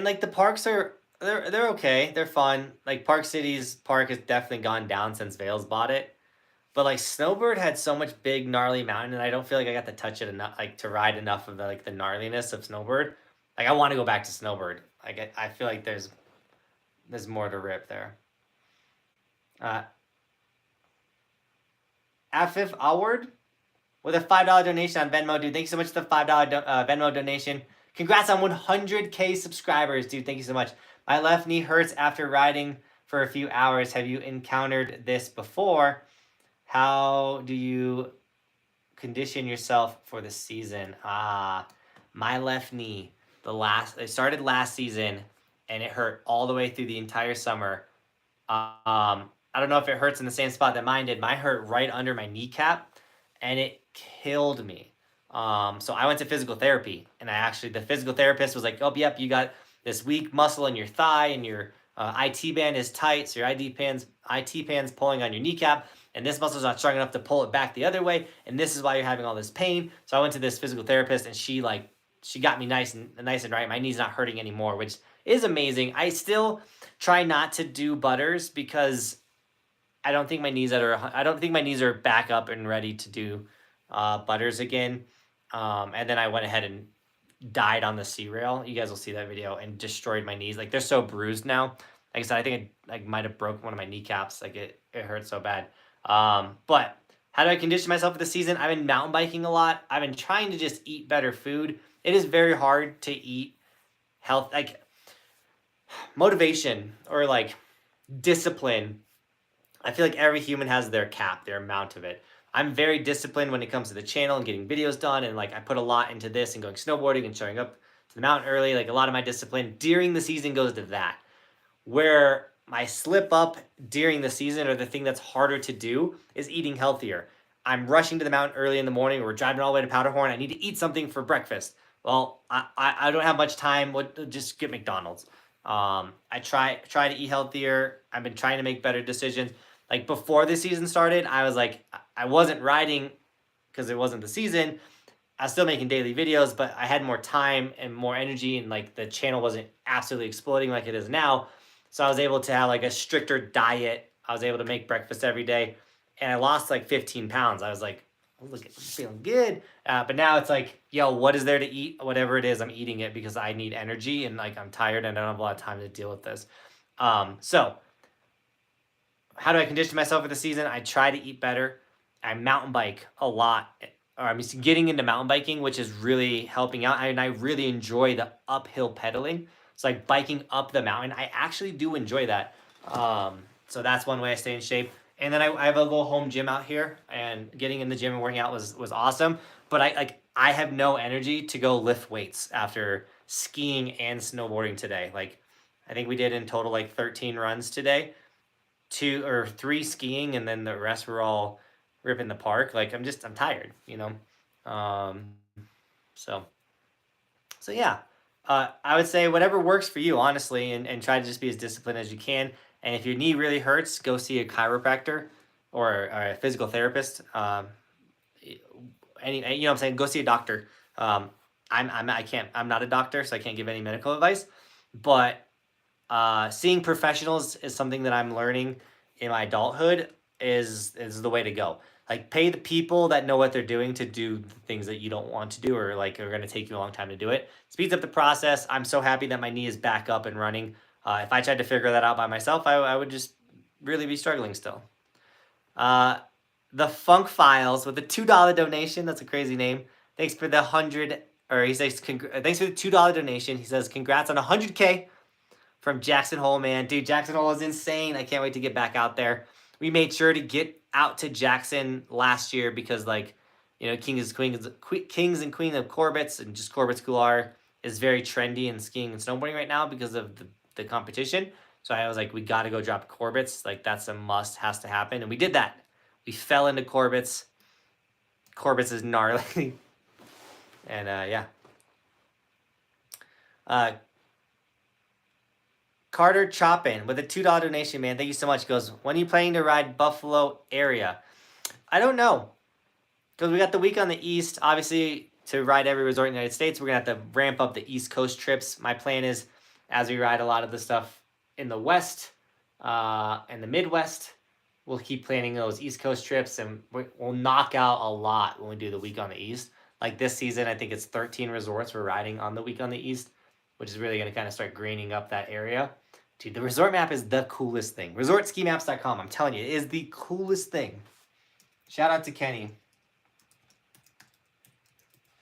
like the parks they're okay. They're fun. Like Park City's park has definitely gone down since Vales bought it. But like Snowbird had so much big gnarly mountain, and I don't feel like I got to touch it enough, like to ride enough of the gnarliness of Snowbird. Like I want to go back to Snowbird. I feel like there's more to rip there. Afif Award with a $5 donation on Venmo, dude. Thank you so much for the $5 Venmo donation. Congrats on 100K subscribers, dude. Thank you so much. My left knee hurts after riding for a few hours. Have you encountered this before? How do you condition yourself for the season? My left knee. It started last season, and it hurt all the way through the entire summer. I don't know if it hurts in the same spot that mine did. Mine hurt right under my kneecap, and it killed me. So I went to physical therapy, and the physical therapist was like, oh, yep, you got this weak muscle in your thigh, and your IT band is tight, so your IT band's pulling on your kneecap, and this muscle's not strong enough to pull it back the other way, and this is why you're having all this pain. So I went to this physical therapist, and she got me nice and right. My knee's not hurting anymore, which is amazing. I still try not to do butters because I don't think my knees are back up and ready to do butters again. And then I went ahead and died on the C rail. You guys will see that video, and destroyed my knees. Like they're so bruised now. Like I said, I think I might have broke one of my kneecaps. Like it hurts so bad. But how do I condition myself for the season? I've been mountain biking a lot. I've been trying to just eat better food. It is very hard to eat health, like motivation or like discipline. I feel like every human has their cap, their amount of it. I'm very disciplined when it comes to the channel and getting videos done. And like I put a lot into this and going snowboarding and showing up to the mountain early. Like a lot of my discipline during the season goes to that. Where my slip up during the season, or the thing that's harder to do, is eating healthier. I'm rushing to the mountain early in the morning, or we're driving all the way to Powderhorn. I need to eat something for breakfast. Well, I don't have much time. Just get McDonald's. I try to eat healthier. I've been trying to make better decisions. Like before the season started, I was like, I wasn't riding because it wasn't the season. I was still making daily videos, but I had more time and more energy, and like the channel wasn't absolutely exploding like it is now. So I was able to have like a stricter diet. I was able to make breakfast every day, and I lost like 15 pounds. I was like, oh, look, I'm feeling good. But now it's like, yo, what is there to eat? Whatever it is, I'm eating it because I need energy, and like I'm tired and I don't have a lot of time to deal with this. So how do I condition myself for the season? I try to eat better. I mountain bike a lot. Or I'm getting into mountain biking, which is really helping out. And I really enjoy the uphill pedaling. It's like biking up the mountain. I actually do enjoy that. So that's one way I stay in shape. And then I have a little home gym out here, and getting in the gym and working out was awesome. But I have no energy to go lift weights after skiing and snowboarding today. Like I think we did in total like 13 runs today, 2 or 3 skiing, and then the rest were all ripping the park. Like I'm tired, you know. So yeah. I would say whatever works for you, honestly, and try to just be as disciplined as you can. And if your knee really hurts, go see a chiropractor or a physical therapist. You know what I'm saying? Go see a doctor. I'm not a doctor, so I can't give any medical advice. But seeing professionals is something that I'm learning in my adulthood is the way to go. Like pay the people that know what they're doing to do the things that you don't want to do, or like are going to take you a long time to do it. Speeds up the process. I'm so happy that my knee is back up and running. If I tried to figure that out by myself, I would just really be struggling still. The Funk Files with a $2 donation. That's a crazy name. Thanks for the 100, or he says, thanks for the $2 donation. He says, congrats on 100K from Jackson Hole, man. Dude, Jackson Hole is insane. I can't wait to get back out there. We made sure to get out to Jackson last year because, like, you know, kings and queen of Corbetts, and just Corbett's Couloir is very trendy in skiing and snowboarding right now because of the competition. So I was like, we got to go drop Corbett's. Like, that's a must, has to happen. And we did that. We fell into Corbett's. Corbett's is gnarly. And, yeah. Carter Choppin with a $2 donation, man. Thank you so much. He goes, when are you planning to ride Buffalo area? I don't know. Because we got the week on the East. Obviously, to ride every resort in the United States, we're going to have to ramp up the East Coast trips. My plan is, as we ride a lot of the stuff in the West and the Midwest, we'll keep planning those East Coast trips, and we'll knock out a lot when we do the week on the East. Like this season, I think it's 13 resorts we're riding on the week on the East, which is really going to kind of start greening up that area. Dude, the resort map is the coolest thing. ResortSkiMaps.com. I'm telling you, it is the coolest thing. Shout out to Kenny,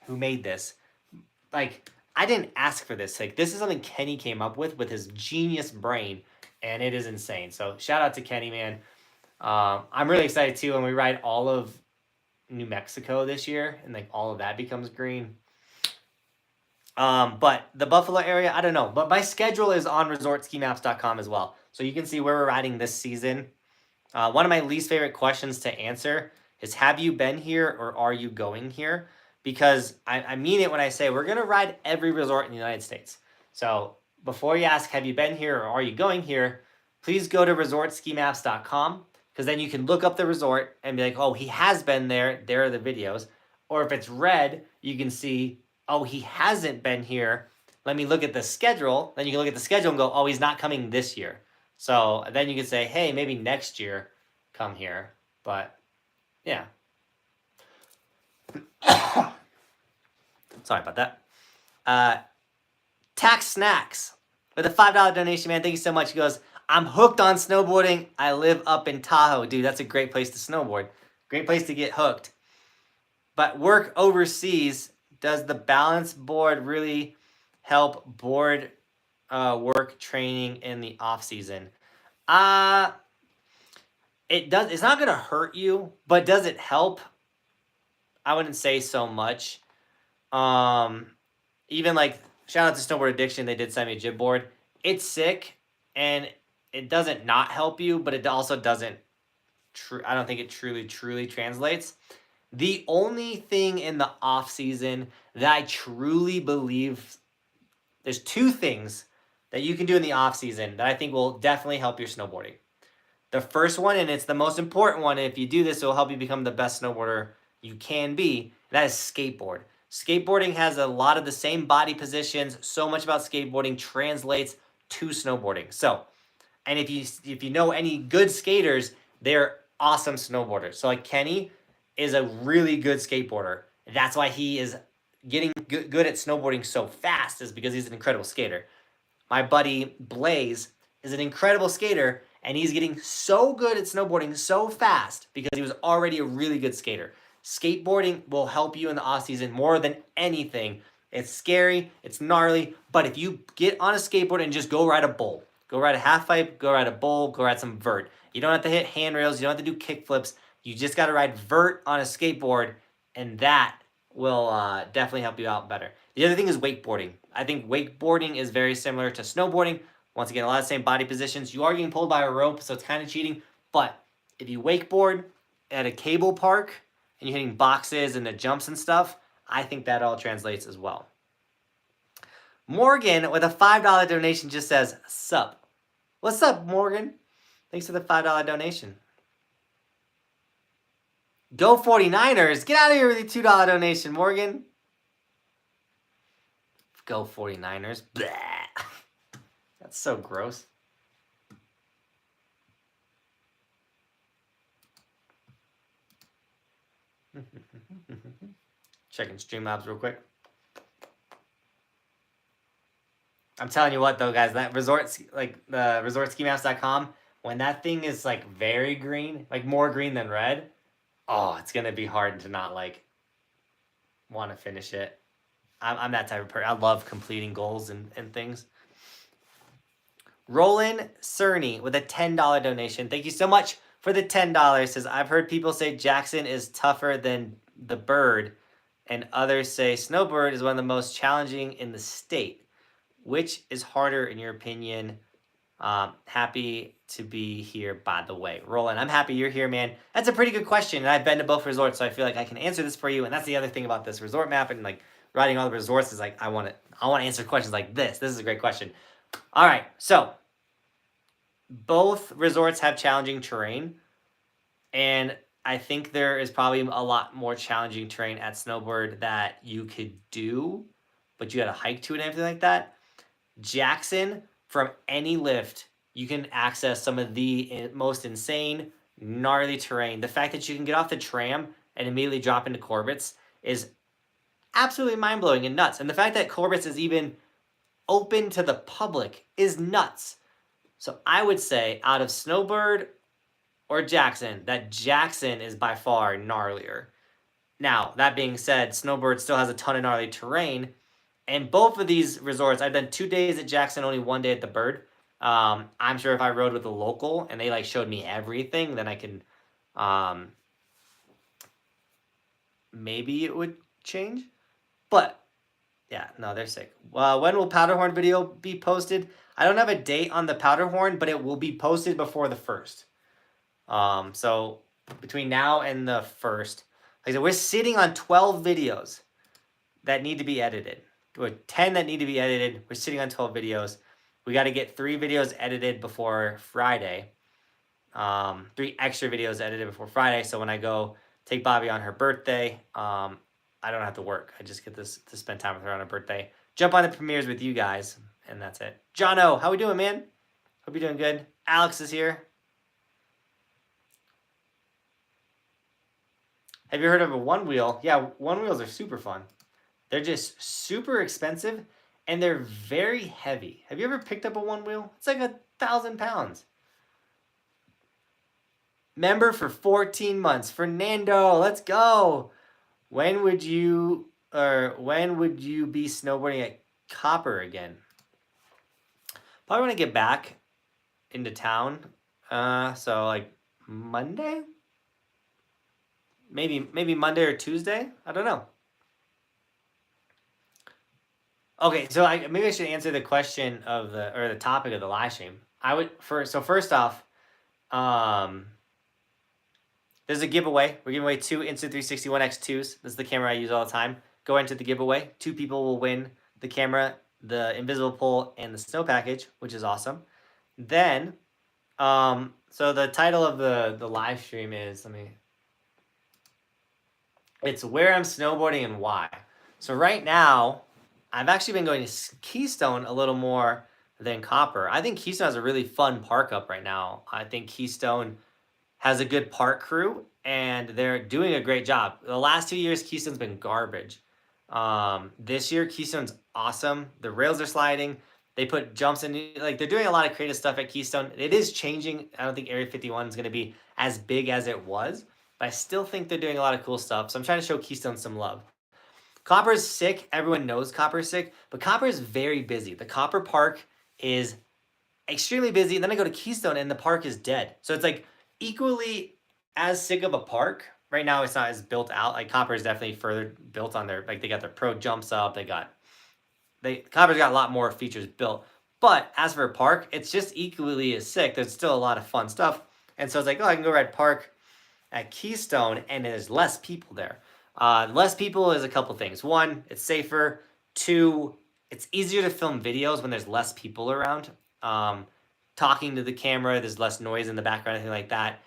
who made this. Like, I didn't ask for this. Like, this is something Kenny came up with his genius brain, and it is insane. So, shout out to Kenny, man. I'm really excited, too, when we ride all of New Mexico this year, and, like, all of that becomes green. But the Buffalo area, I don't know. But my schedule is on ResortSkiMaps.com as well. So you can see where we're riding this season. One of my least favorite questions to answer is, have you been here or are you going here? Because I mean it when I say we're going to ride every resort in the United States. So before you ask, have you been here or are you going here, please go to ResortSkiMaps.com, because then you can look up the resort and be like, oh, he has been there. There are the videos. Or if it's red, you can see, oh, he hasn't been here. Let me look at the schedule. Then you can look at the schedule and go, oh, he's not coming this year. So then you can say, hey, maybe next year come here. But, yeah. Sorry about that. Tax Snacks with a $5 donation, man. Thank you so much. He goes, I'm hooked on snowboarding. I live up in Tahoe. Dude, that's a great place to snowboard. Great place to get hooked. But work overseas. Does the balance board really help board work training in the off season? It It's not going to hurt you, but does it help? I wouldn't say so much. Even like, shout out to Snowboard Addiction, they did send me a jib board. It's sick, and it doesn't not help you, but it also doesn't, I don't think it truly translates. The only thing in the off season that I truly believe, there's two things that you can do in the off season that I think will definitely help your snowboarding. The first one, and it's the most important one, and if you do this, it will help you become the best snowboarder you can be, that is skateboard. Skateboarding has a lot of the same body positions. So much about skateboarding translates to snowboarding. So, and if you know any good skaters, they're awesome snowboarders. So like Kenny is a really good skateboarder. That's why he is getting good at snowboarding so fast, is because he's an incredible skater. My buddy Blaze is an incredible skater, and he's getting so good at snowboarding so fast because he was already a really good skater. Skateboarding will help you in the off season more than anything. It's scary, it's gnarly, but if you get on a skateboard and just go ride a bowl, go ride a half pipe, go ride a bowl, go ride some vert. You don't have to hit handrails, you don't have to do kick flips. You just got to ride vert on a skateboard, and that will definitely help you out better. The other thing is wakeboarding. I think wakeboarding is very similar to snowboarding. Once again, a lot of the same body positions. You are getting pulled by a rope, so it's kind of cheating. But if you wakeboard at a cable park and you're hitting boxes and the jumps and stuff, I think that all translates as well. Morgan with a $5 donation just says, sup. What's up, Morgan? Thanks for the $5 donation. Go 49ers. Get out of here with your $2 donation, Morgan. Go 49ers. Blah. That's so gross. Checking Streamlabs real quick. I'm telling you what, though, guys, that the resortskimaps.com, when that thing is like very green, like more green than red, oh, it's gonna be hard to not like want to finish it. I'm that type of person. I love completing goals and things. Roland Cerny with a $10 donation. Thank you so much for the $10. Says, I've heard people say Jackson is tougher than the Bird, and others say Snowbird is one of the most challenging in the state. Which is harder in your opinion? Happy to be here, by the way. Roland, I'm happy you're here, man. That's a pretty good question, and I've been to both resorts, so I feel like I can answer this for you. And that's the other thing about this resort map and like riding all the resorts is like I want to answer questions like this. This is a great question. All right, so both resorts have challenging terrain, and I think there is probably a lot more challenging terrain at Snowbird that you could do, but you got to hike to it and everything like that. Jackson, from any lift, you can access some of the most insane, gnarly terrain. The fact that you can get off the tram and immediately drop into Corbett's is absolutely mind-blowing and nuts. And the fact that Corbett's is even open to the public is nuts. So I would say out of Snowbird or Jackson, that Jackson is by far gnarlier. Now, that being said, Snowbird still has a ton of gnarly terrain. And both of these resorts, I've done 2 days at Jackson, only 1 day at the Bird. I'm sure if I rode with a local and they like showed me everything, then I can, maybe it would change. But yeah, no, they're sick. When will Powderhorn video be posted? I don't have a date on the Powderhorn, but it will be posted before the 1st. So between now and the 1st, like I said, we're sitting on 12 videos that need to be edited. With 10 that need to be edited. We're sitting on 12 videos. We got to get 3 videos edited before Friday. 3 extra videos edited before Friday. So when I go take Bobby on her birthday, I don't have to work. I just get to spend time with her on her birthday. Jump on the premieres with you guys, and that's it. Jono, how we doing, man? Hope you're doing good. Alex is here. Have you heard of a one wheel? Yeah, one wheels are super fun. They're just super expensive, and they're very heavy. Have you ever picked up a one wheel? It's like 1,000 pounds. Member for 14 months. Fernando, let's go. When would you be snowboarding at Copper again? Probably when I get back into town. So like Monday? Maybe Monday or Tuesday? I don't know. Okay, so maybe I should answer the question of the topic of the live stream. First off, there's a giveaway. We're giving away 2 Insta360 X2s. This is the camera I use all the time. Go into the giveaway. 2 people will win the camera, the invisible pole, and the snow package, which is awesome. Then, so the title of the live stream is, it's where I'm snowboarding and why. So right now, I've actually been going to Keystone a little more than Copper. I think Keystone has a really fun park up right now. I think Keystone has a good park crew, and they're doing a great job. The last 2 years, Keystone's been garbage. This year, Keystone's awesome. The rails are sliding. They put jumps in. Like, they're doing a lot of creative stuff at Keystone. It is changing. I don't think Area 51 is going to be as big as it was, but I still think they're doing a lot of cool stuff. So I'm trying to show Keystone some love. Copper's sick. Everyone knows Copper's sick, but Copper is very busy. The Copper Park is extremely busy. And then I go to Keystone and the park is dead. So it's like equally as sick of a park. Right now it's not as built out. Like Copper is definitely further built on their, like they got their pro jumps up. Copper's got a lot more features built. But as for a park, it's just equally as sick. There's still a lot of fun stuff. And so it's like, oh, I can go ride park at Keystone and there's less people there. Less people is a couple things. 1, it's safer. 2, it's easier to film videos when there's less people around. Talking to the camera, there's less noise in the background, anything like that.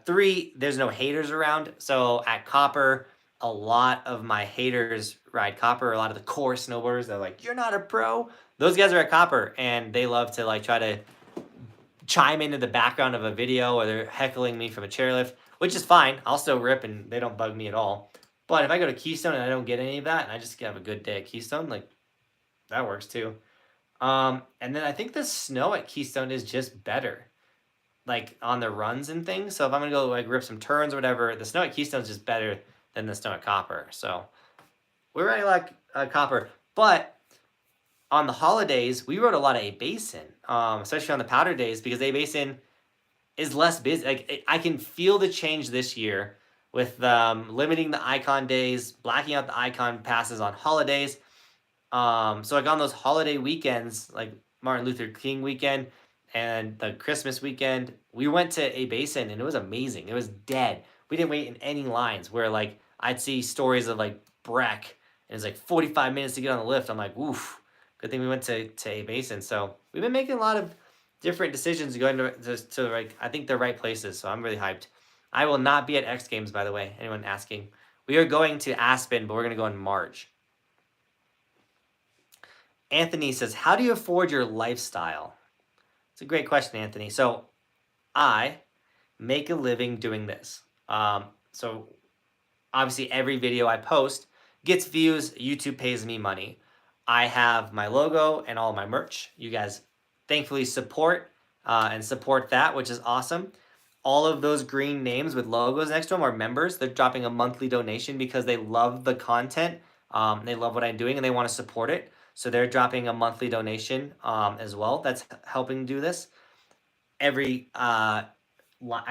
3, there's no haters around. So at Copper, a lot of my haters ride Copper. A lot of the core snowboarders, they're like, you're not a pro. Those guys are at Copper, and they love to like try to chime into the background of a video, or they're heckling me from a chairlift, which is fine. I'll still rip, and they don't bug me at all. But if I go to Keystone and I don't get any of that, and I just have a good day at Keystone, like, that works too. And then I think the snow at Keystone is just better, like on the runs and things. So if I'm gonna go like rip some turns or whatever, the snow at Keystone is just better than the snow at Copper. So we really like Copper, but on the holidays we rode a lot of A Basin, especially on the powder days, because A Basin is less busy. Like I can feel the change this year with limiting the icon days, blacking out the icon passes on holidays. So like on those holiday weekends, like Martin Luther King weekend and the Christmas weekend, we went to A Basin and it was amazing. It was dead. We didn't wait in any lines, where like I'd see stories of like Breck and it's like 45 minutes to get on the lift. I'm like, oof, good thing we went to A Basin. So we've been making a lot of different decisions going to like, I think the right places. So I'm really hyped. I will not be at X Games, by the way, anyone asking. We are going to Aspen, but we're going to go in March. Anthony says, how do you afford your lifestyle? It's a great question, Anthony. So I make a living doing this. So obviously every video I post gets views. YouTube pays me money. I have my logo and all my merch. You guys thankfully support and support that, which is awesome. All of those green names with logos next to them are members. They're dropping a monthly donation because they love the content. They love what I'm doing and they want to support it. So they're dropping a monthly donation as well. That's helping do this. I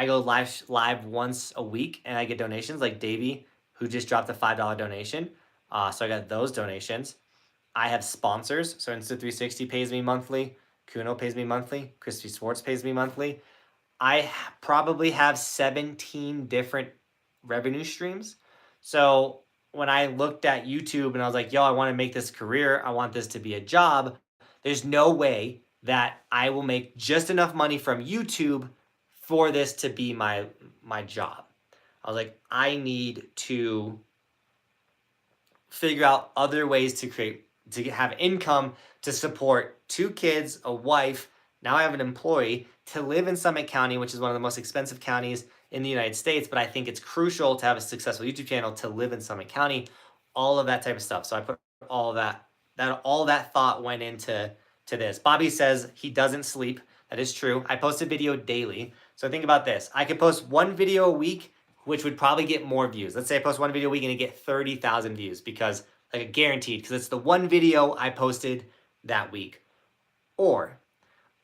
go live once a week and I get donations, like Davey, who just dropped a $5 donation. So I got those donations. I have sponsors. So Insta360 pays me monthly. Khuno pays me monthly. Crispy Sports pays me monthly. I probably have 17 different revenue streams. So when I looked at YouTube and I was like, yo, I want to make this career, I want this to be a job, there's no way that I will make just enough money from YouTube for this to be my job. I was like, I need to figure out other ways to have income to support 2 kids, a wife. Now I have an employee, to live in Summit County, which is one of the most expensive counties in the United States. But I think it's crucial to have a successful YouTube channel to live in Summit County, all of that type of stuff. So I put all of that thought went into this. Bobby says he doesn't sleep. That is true. I post a video daily. So think about this. I could post 1 video a week, which would probably get more views. Let's say I post 1 video a week and it get 30,000 views, because like guaranteed, because it's the 1 video I posted that week. Or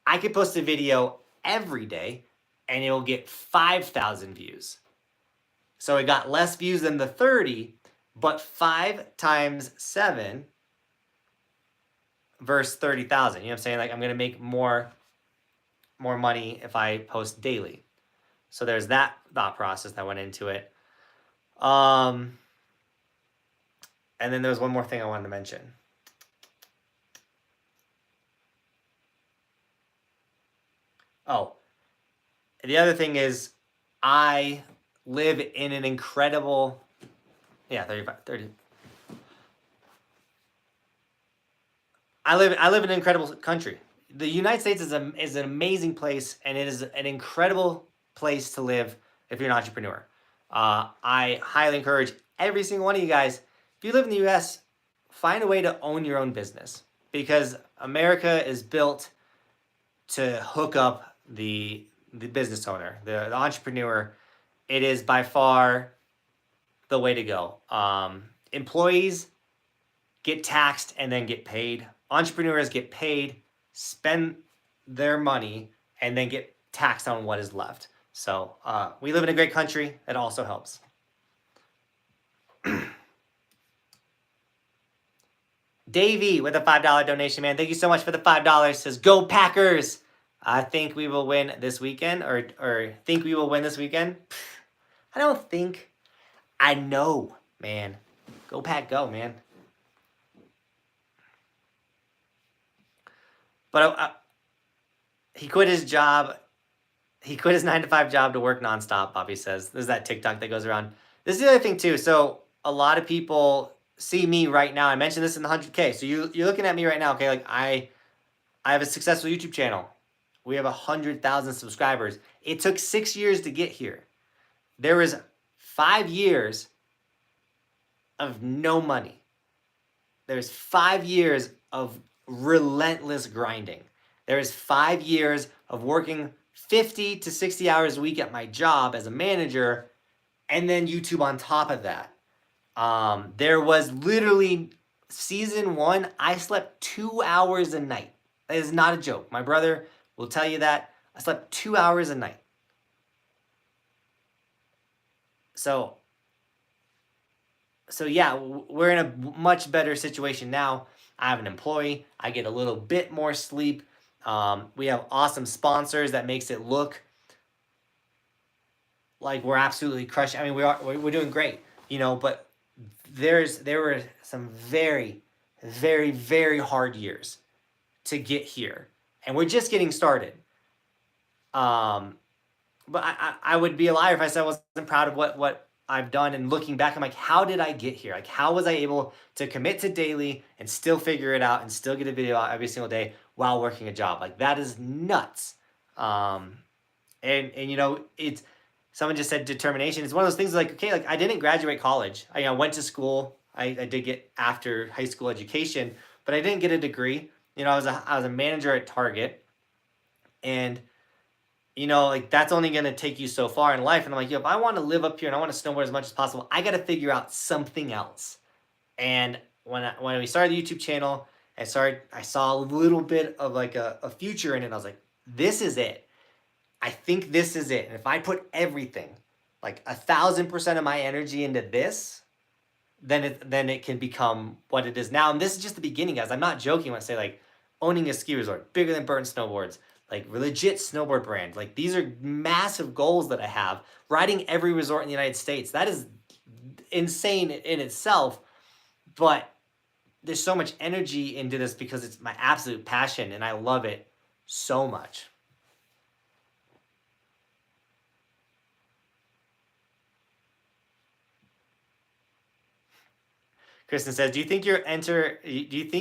I could post a video every day and it will get 5,000 views. So it got less views than the 30, but 5 times 7 versus 30,000. You know what I'm saying? Like, I'm going to make more money if I post daily. So there's that thought process that went into it. And then there's one more thing I wanted to mention. Oh, the other thing is I live in an incredible, 30. I live in an incredible country. The United States is an amazing place, and it is an incredible place to live if you're an entrepreneur. I highly encourage every single one of you guys, if you live in the U.S., find a way to own your own business, because America is built to hook up the business owner, the entrepreneur. It is by far the way to go. Employees get taxed and then get paid. Entrepreneurs get paid, spend their money, and then get taxed on what is left. So we live in a great country. It also helps. Davey with a $5 donation, man. Thank you so much for the $5. Says, go Packers. I think we will win this weekend, or think we will win this weekend. I don't think. I know, man. Go Pack, go, man. But he quit his job. He quit his 9-to-5 job to work nonstop, Bobby says. There's that TikTok that goes around. This is the other thing, too. So a lot of people see me right now. I mentioned this in the 100K. So you're looking at me right now, okay? Like, I have a successful YouTube channel. We have 100,000 subscribers. It took 6 years to get here. There was 5 years of no money. There's 5 years of relentless grinding. There is 5 years of working 50 to 60 hours a week at my job as a manager, and then YouTube on top of that. There was literally season 1, I slept 2 hours a night. That is not a joke. My brother will tell you that. I slept 2 hours a night. So yeah, we're in a much better situation now. I have an employee. I get a little bit more sleep. We have awesome sponsors that makes it look like we're absolutely crushing. I mean, we're doing great, you know, but there were some very, very, very hard years to get here, and we're just getting started. But I would be a liar if I said I wasn't proud of what I've done. And looking back, I'm like, how did I get here? Like, how was I able to commit to daily and still figure it out and still get a video out every single day while working a job? Like, that is nuts. And you know, it's, someone just said determination. It's one of those things like, okay, like, I didn't graduate college. I went to school. I did get after high school education, but I didn't get a degree. You know, I was a manager at Target, and you know, like, that's only going to take you so far in life. And I'm like, yo, if I want to live up here and I want to snowboard as much as possible, I got to figure out something else. And when we started the YouTube channel, I saw a little bit of like a future in it. And I was like, this is it. I think this is it. And if I put everything, like 1,000% of my energy into this, then it can become what it is now. And this is just the beginning, guys. I'm not joking when I say, like, owning a ski resort, bigger than Burton Snowboards, like legit snowboard brand. Like, these are massive goals that I have. Riding every resort in the United States. That is insane in itself. But there's so much energy into this because it's my absolute passion and I love it so much. Kristen says, do you think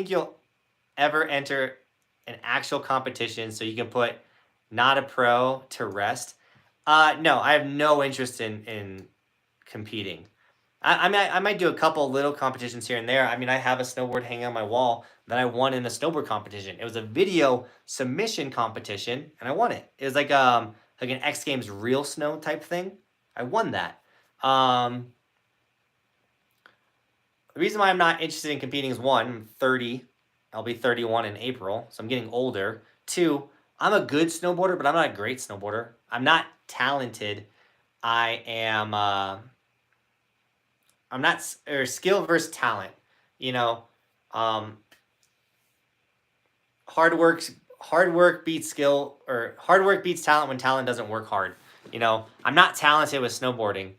you'll ever enter an actual competition so you can put not a pro to rest? No, I have no interest in competing. I might do a couple little competitions here and there. I mean, I have a snowboard hanging on my wall that I won in a snowboard competition. It was a video submission competition, and I won it. It was like an X Games real snow type thing. I won that. The reason why I'm not interested in competing is, one, I'm 30. I'll be 31 in April, so I'm getting older. 2, I'm a good snowboarder, but I'm not a great snowboarder. I'm not talented. I am, I'm not, or skill versus talent, you know, hard work beats skill, or hard work beats talent when talent doesn't work hard. You know, I'm not talented with snowboarding.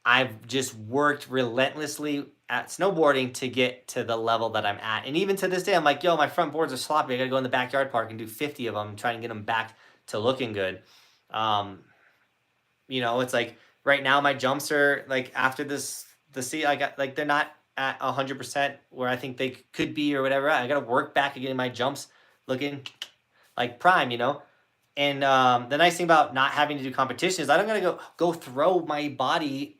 I've just worked relentlessly at snowboarding to get to the level that I'm at. And even to this day, I'm like, yo, my front boards are sloppy. I got to go in the backyard park and do 50 of them and try and get them back to looking good. You know, it's like right now my jumps are like after this, I got like, they're not at 100% where I think they could be or whatever. I got to work back again my jumps looking like prime, you know? And the nice thing about not having to do competition is I don't gotta go throw my body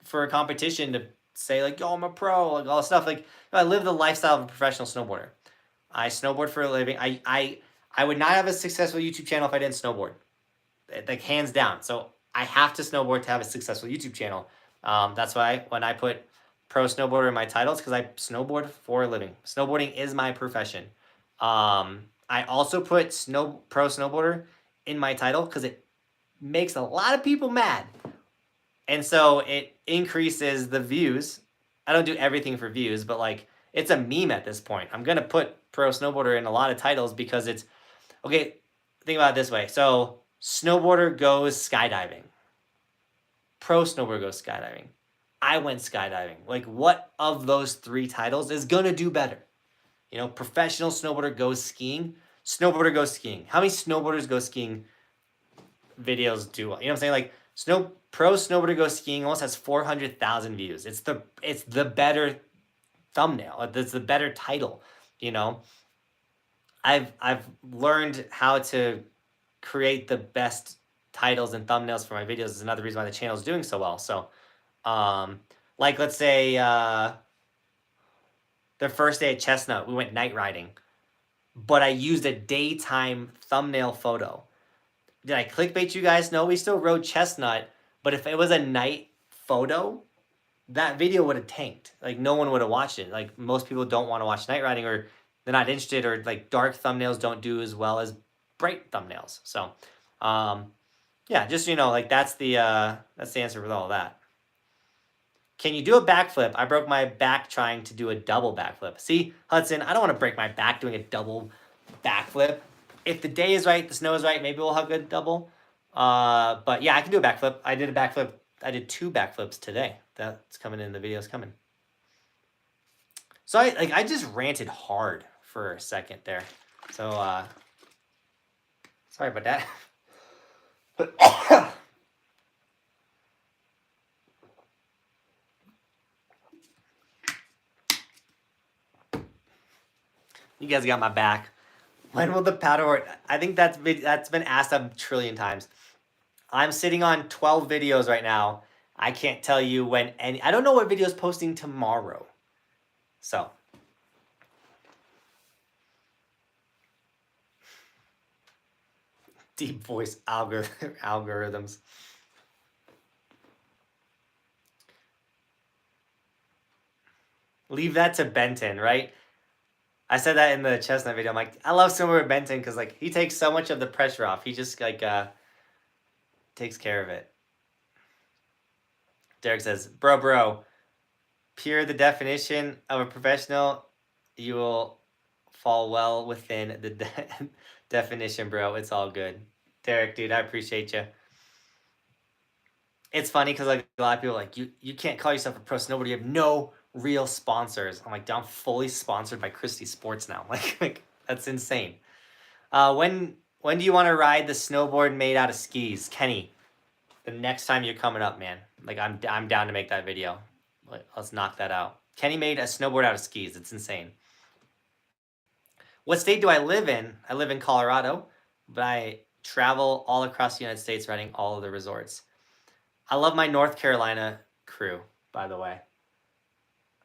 for a competition to say like, yo, I'm a pro, like all this stuff. Like I live the lifestyle of a professional snowboarder. I snowboard for a living. I would not have a successful YouTube channel if I didn't snowboard, like hands down. So I have to snowboard to have a successful YouTube channel. That's why when I put pro snowboarder in my titles, because I snowboard for a living. Snowboarding is my profession. I also put pro snowboarder in my title because it makes a lot of people mad. And so it increases the views. I don't do everything for views, but like it's a meme at this point. I'm going to put pro snowboarder in a lot of titles because it's, okay, think about it this way. So snowboarder goes skydiving. Pro snowboarder goes skydiving. I went skydiving. Like what of those three titles is going to do better? You know, professional snowboarder goes skiing. Snowboarder goes skiing. How many snowboarders go skiing videos do? You know what I'm saying? Like pro snowboarder goes skiing almost has 400,000 views. It's the better thumbnail. It's the better title. You know, I've learned how to create the best titles and thumbnails for my videos. Is another reason why the channel is doing so well. So, like let's say the first day at Chestnut, we went night riding, but I used a daytime thumbnail photo. Did I clickbait you guys? No, we still rode Chestnut, but if it was a night photo, that video would have tanked. Like no one would have watched it. Like most people don't want to watch night riding, or they're not interested, or like dark thumbnails don't do as well as bright thumbnails. So, yeah, just, you know, like that's the answer with all that. Can you do a backflip? I broke my back trying to do a double backflip. See, Hudson, I don't want to break my back doing a double backflip. If the day is right, the snow is right, maybe we'll have a good double. But yeah, I can do a backflip. I did a backflip. I did 2 backflips today. That's coming in. The video's coming. So I just ranted hard for a second there. So sorry about that. You guys got my back. When will the paddleboard? I think that's been asked a trillion times. I'm sitting on 12 videos right now. I can't tell you when any. I don't know what video is posting tomorrow. So. Deep voice algorithms. Leave that to Benton, right? I said that in the Chestnut video. I'm like, I love Snowboard Benton because like he takes so much of the pressure off. He just like takes care of it. Derek says, bro, pure the definition of a professional, you will fall well within the definition, bro. It's all good. Derek, dude, I appreciate you. It's funny because like a lot of people are like, you can't call yourself a pro snowboarder. You have no real sponsors. I'm like, I'm fully sponsored by Christie Sports now. Like that's insane. When do you want to ride the snowboard made out of skis, Kenny? The next time you're coming up, man. Like I'm down to make that video. Let's knock that out. Kenny made a snowboard out of skis. It's insane. What state do I live in? I live in Colorado, but I travel all across the United States riding all of the resorts. I love my North Carolina crew, by the way.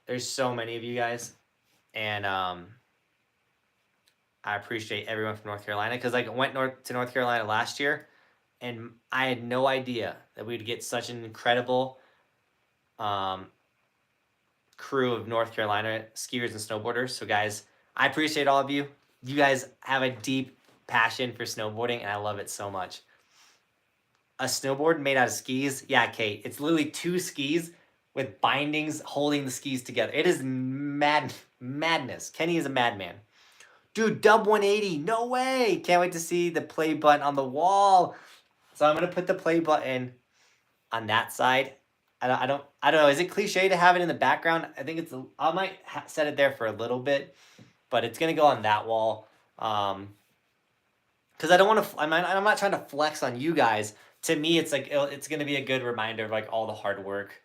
There's so many of you guys, and I appreciate everyone from North Carolina because I went to North Carolina last year, and I had no idea that we'd get such an incredible crew of North Carolina skiers and snowboarders. So guys, I appreciate all of you. You guys have a deep passion for snowboarding, and I love it so much. a snowboard made out of skis. Yeah, Kate, it's literally 2 skis with bindings holding the skis together. It is madness. Kenny is a madman. Dude, dub 180. No way. Can't wait to see the play button on the wall. So I'm going to put the play button on that side. I don't know. Is it cliche to have it in the background? I think it's, I might set it there for a little bit, but it's going to go on that wall. Because I don't want to, I'm not trying to flex on you guys. To me, it's like, it's going to be a good reminder of like all the hard work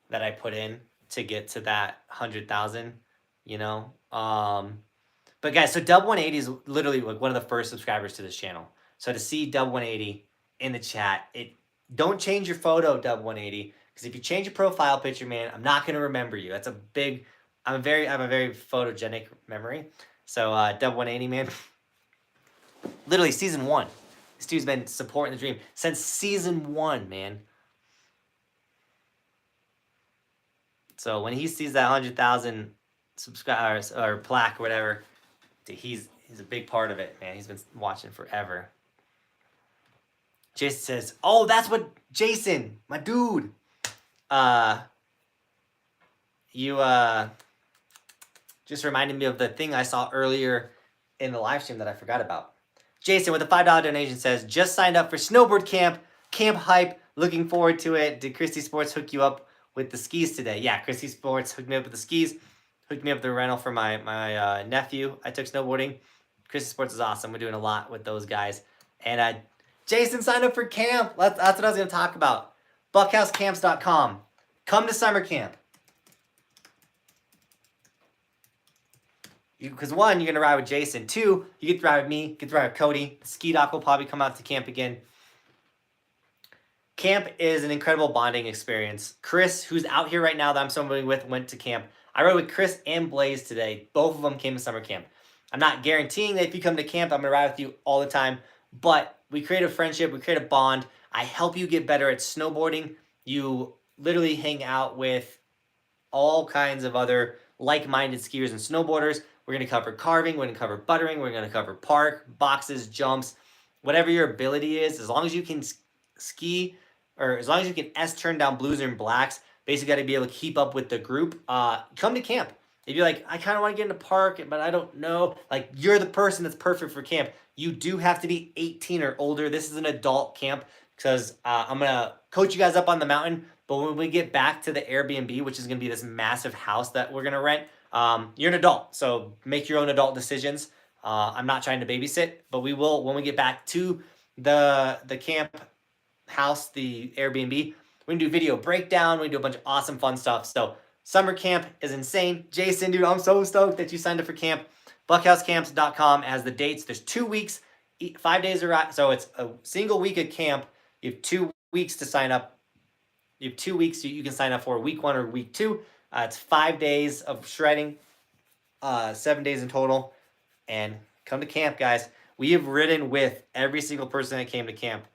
that I put in to get to that 100,000, you know? But guys, so Dub 180 is literally like one of the first subscribers to this channel. So to see Dub 180 in the chat, don't change your photo, Dub 180, because if you change your profile picture, man, I'm not gonna remember you. That's a big. I have a very photogenic memory. So Dub 180, man, literally season 1. This dude's been supporting the dream since season 1, man. So when he sees that 100,000 subscribers or plaque or whatever, dude, he's a big part of it, man. He's been watching forever. Jason says, "Oh, that's what Jason, my dude. You just reminded me of the thing I saw earlier in the live stream that I forgot about." Jason with a $5 donation says, "Just signed up for snowboard camp hype. Looking forward to it. Did Christy Sports hook you up with the skis today?" Yeah, Christy Sports hooked me up with the skis. Hooked me up with the rental for my nephew. I took snowboarding. Christy Sports is awesome. We're doing a lot with those guys. And Jason signed up for camp. That's what I was going to talk about. Buckhousecamps.com. Come to summer camp. Because 1, you're going to ride with Jason. 2, you get to ride with me. You get to ride with Cody. Ski Doc will probably come out to camp again. Camp is an incredible bonding experience. Chris, who's out here right now that I'm snowboarding with, went to camp. I rode with Chris and Blaze today. Both of them came to summer camp. I'm not guaranteeing that if you come to camp, I'm going to ride with you all the time. But we create a friendship. We create a bond. I help you get better at snowboarding. You literally hang out with all kinds of other like-minded skiers and snowboarders. We're going to cover carving. We're going to cover buttering. We're going to cover park, boxes, jumps, whatever your ability is. As long as you can ski, or as long as you can S-turn down blues and blacks, basically got to be able to keep up with the group. Come to camp. If you're like, I kind of want to get into park, but I don't know, like, you're the person that's perfect for camp. You do have to be 18 or older. This is an adult camp because I'm going to coach you guys up on the mountain. But when we get back to the Airbnb, which is going to be this massive house that we're going to rent, you're an adult. So make your own adult decisions. I'm not trying to babysit, but we will, when we get back to the camp house, the Airbnb, we're going to do video breakdown. We're going to do a bunch of awesome fun stuff. So summer camp is insane. Jason, dude, I'm so stoked that you signed up for camp. Buckhousecamps.com as the dates. There's 2 weeks, 5 days around. So it's a single week of camp. You have 2 weeks to sign up. You have 2 weeks you can sign up for week 1 or week 2. It's 5 days of shredding, 7 days in total. And come to camp, guys. We have ridden with every single person that came to camp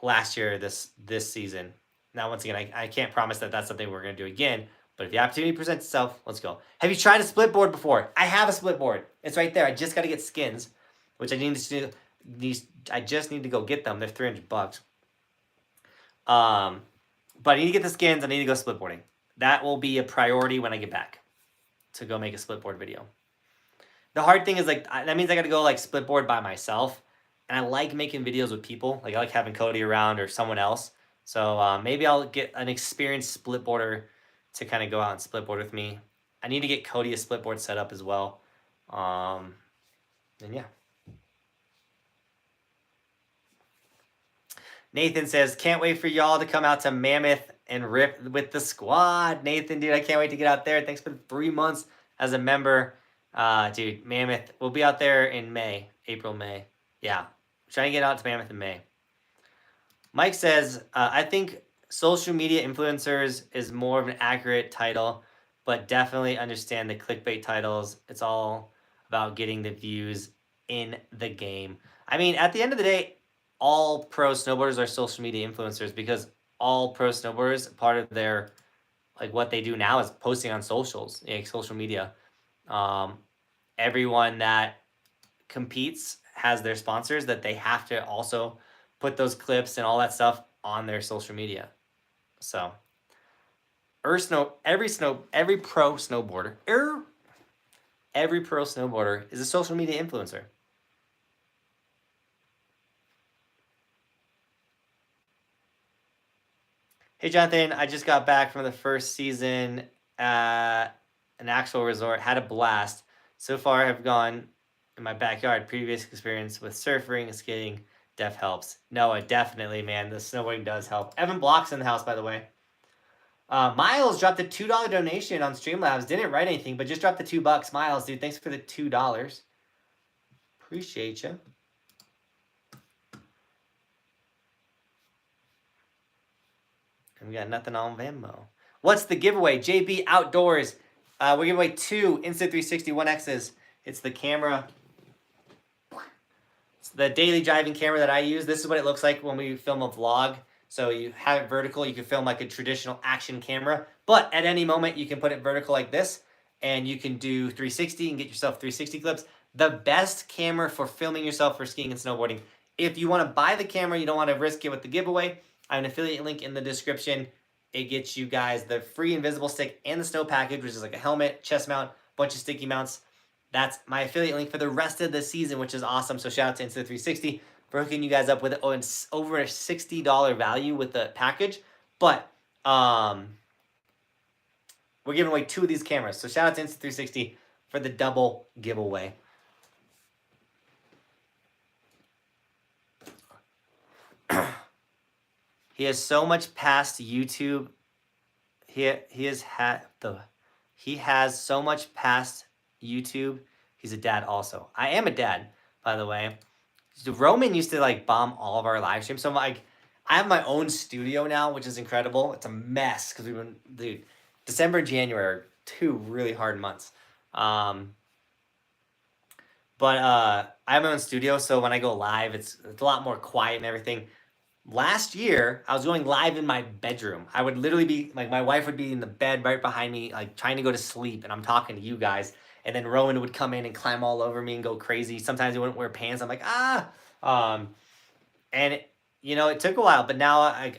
last year, this season. Now, once again, I can't promise that that's something we're going to do again. But if the opportunity presents itself, let's go. Have you tried a split board before? I have a split board. It's right there. I just got to get skins, which I need to do. I just need to go get them. They're $300. But I need to get the skins. I need to go split boarding. That will be a priority when I get back to go make a split board video. The hard thing is, like, that means I got to go like split board by myself. And I like making videos with people. Like, I like having Cody around or someone else. So maybe I'll get an experienced split boarder to kind of go out and split board with me. I need to get Cody a split board set up as well. And yeah. Nathan says, can't wait for y'all to come out to Mammoth and rip with the squad. Nathan, dude, I can't wait to get out there. Thanks for the 3 months as a member. Dude, Mammoth, we'll be out there in May, April, May. Yeah, trying to get out to Mammoth in May. Mike says, I think social media influencers is more of an accurate title, but definitely understand the clickbait titles. It's all about getting the views in the game. I mean, at the end of the day, all pro snowboarders are social media influencers because all pro snowboarders, part of their, like, what they do now is posting on socials, like social media. Everyone that competes has their sponsors that they have to also put those clips and all that stuff on their social media. So, every pro snowboarder is a social media influencer. Hey, Jonathan, I just got back from the first season at an actual resort. Had a blast. So far, I've gone in my backyard. Previous experience with surfing and skating def helps. No, definitely, man. The snowboarding does help. Evan Block's in the house, by the way. Miles dropped a $2 donation on Streamlabs. Didn't write anything, but just dropped the $2. Miles, dude, thanks for the $2. Appreciate you. And we got nothing on Venmo. What's the giveaway? JB Outdoors. We're giving away 2 Insta360 1Xs. It's the camera. It's the daily driving camera that I use. This is what it looks like when we film a vlog. So you have it vertical. You can film like a traditional action camera. But at any moment, you can put it vertical like this. And you can do 360 and get yourself 360 clips. The best camera for filming yourself for skiing and snowboarding. If you want to buy the camera, you don't want to risk it with the giveaway, I have an affiliate link in the description. It gets you guys the free invisible stick and the snow package, which is like a helmet, chest mount, bunch of sticky mounts. That's my affiliate link for the rest of the season, which is awesome. So shout out to Insta360 for hooking you guys up with over a $60 value with the package. But we're giving away 2 of these cameras. So shout out to Insta360 for the double giveaway. He has so much past YouTube. He has so much past YouTube. He's a dad also. I am a dad, by the way. Roman used to like bomb all of our live streams. So like, I have my own studio now, which is incredible. It's a mess because dude, December and January are 2 really hard months. But I have my own studio, so when I go live, it's a lot more quiet and everything. Last year, I was going live in my bedroom. I would literally be, like, my wife would be in the bed right behind me, like, trying to go to sleep, and I'm talking to you guys. And then Rowan would come in and climb all over me and go crazy. Sometimes he wouldn't wear pants. I'm like, ah! And, it took a while, but now,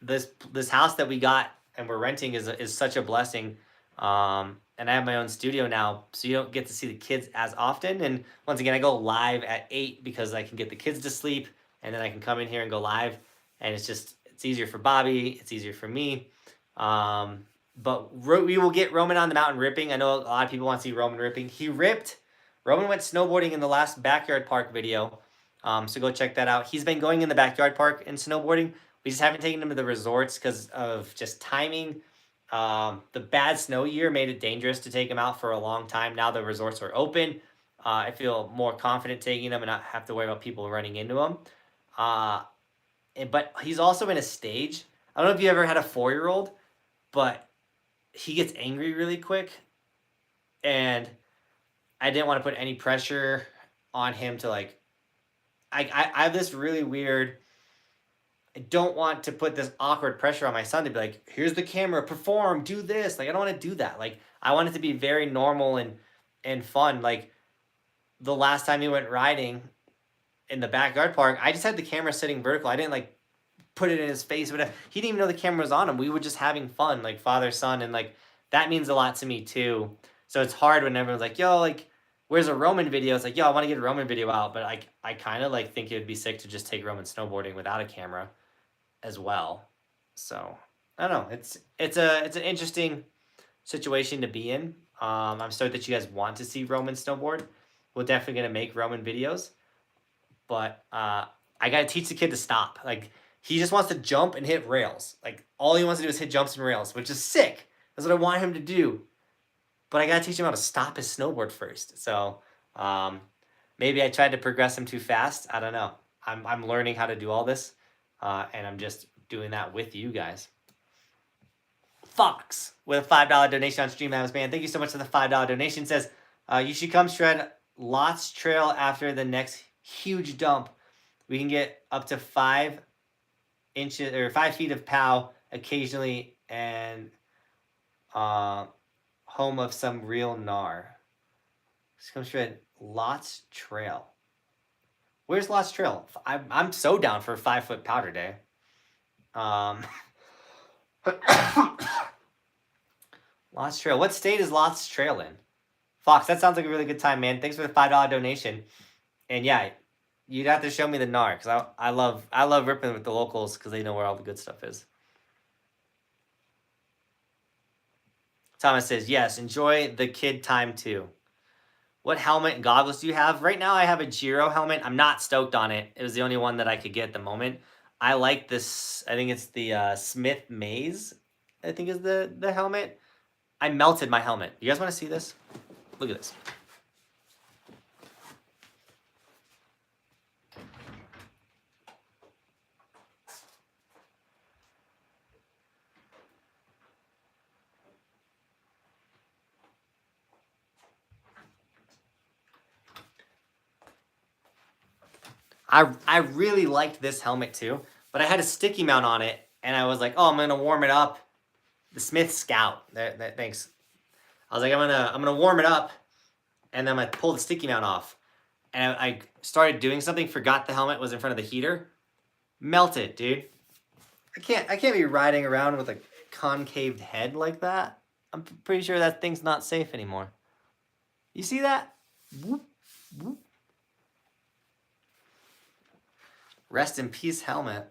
this house that we got and we're renting is such a blessing. And I have my own studio now, so you don't get to see the kids as often. And once again, I go live at 8 because I can get the kids to sleep, and then I can come in here and go live. And it's easier for Bobby. It's easier for me. But we will get Roman on the mountain ripping. I know a lot of people want to see Roman ripping. He ripped. Roman went snowboarding in the last backyard park video. So go check that out. He's been going in the backyard park and snowboarding. We just haven't taken him to the resorts because of just timing. The bad snow year made it dangerous to take him out for a long time. Now the resorts are open. I feel more confident taking him and not have to worry about people running into him. But he's also in a stage. I don't know if you ever had a 4-year-old, but he gets angry really quick. And I didn't want to put any pressure on him to like, I have this really weird, I don't want to put this awkward pressure on my son to be like, here's the camera, perform, do this. Like, I don't want to do that. Like, I want it to be very normal and fun. Like, the last time he went riding in the backyard park, I just had the camera sitting vertical. I didn't like put it in his face, but he didn't even know the camera was on him. We were just having fun, like father, son, and like that means a lot to me too. So it's hard when everyone's like, yo, like, where's a Roman video? It's like, yo, I want to get a Roman video out, but I kind of like think it would be sick to just take Roman snowboarding without a camera as well. So I don't know. It's an interesting situation to be in. I'm stoked that you guys want to see Roman snowboard. We're definitely gonna make Roman videos. But I got to teach the kid to stop. Like, he just wants to jump and hit rails. Like, all he wants to do is hit jumps and rails, which is sick. That's what I want him to do. But I got to teach him how to stop his snowboard first. So maybe I tried to progress him too fast. I don't know. I'm learning how to do all this. And I'm just doing that with you guys. Fox with a $5 donation on Streamlabs, man. Thank you so much for the $5 donation. Says, you should come shred Lots Trail after the next huge dump. We can get up to 5 inches or 5 feet of POW occasionally, and home of some real gnar. Just come straight. Lots Trail. Where's Lost Trail? I'm so down for a 5 foot powder day. Lost Trail. What state is Lost Trail in? Fox, that sounds like a really good time, man. Thanks for the $5 donation. And yeah, you'd have to show me the NAR, because I love ripping with the locals because they know where all the good stuff is. Thomas says, yes, enjoy the kid time too. What helmet and goggles do you have? Right now I have a Giro helmet. I'm not stoked on it. It was the only one that I could get at the moment. I like this. I think it's the Smith Maze, I think is the helmet. I melted my helmet. You guys want to see this? Look at this. I really liked this helmet too, but I had a sticky mount on it, and I was like, oh, I'm gonna warm it up. The Smith Scout. Thanks. I was like, I'm gonna warm it up, and then I pull the sticky mount off, and I started doing something. Forgot the helmet was in front of the heater. Melted, dude. I can't be riding around with a concaved head like that. I'm pretty sure that thing's not safe anymore. You see that? Whoop, whoop. Rest in peace, helmet.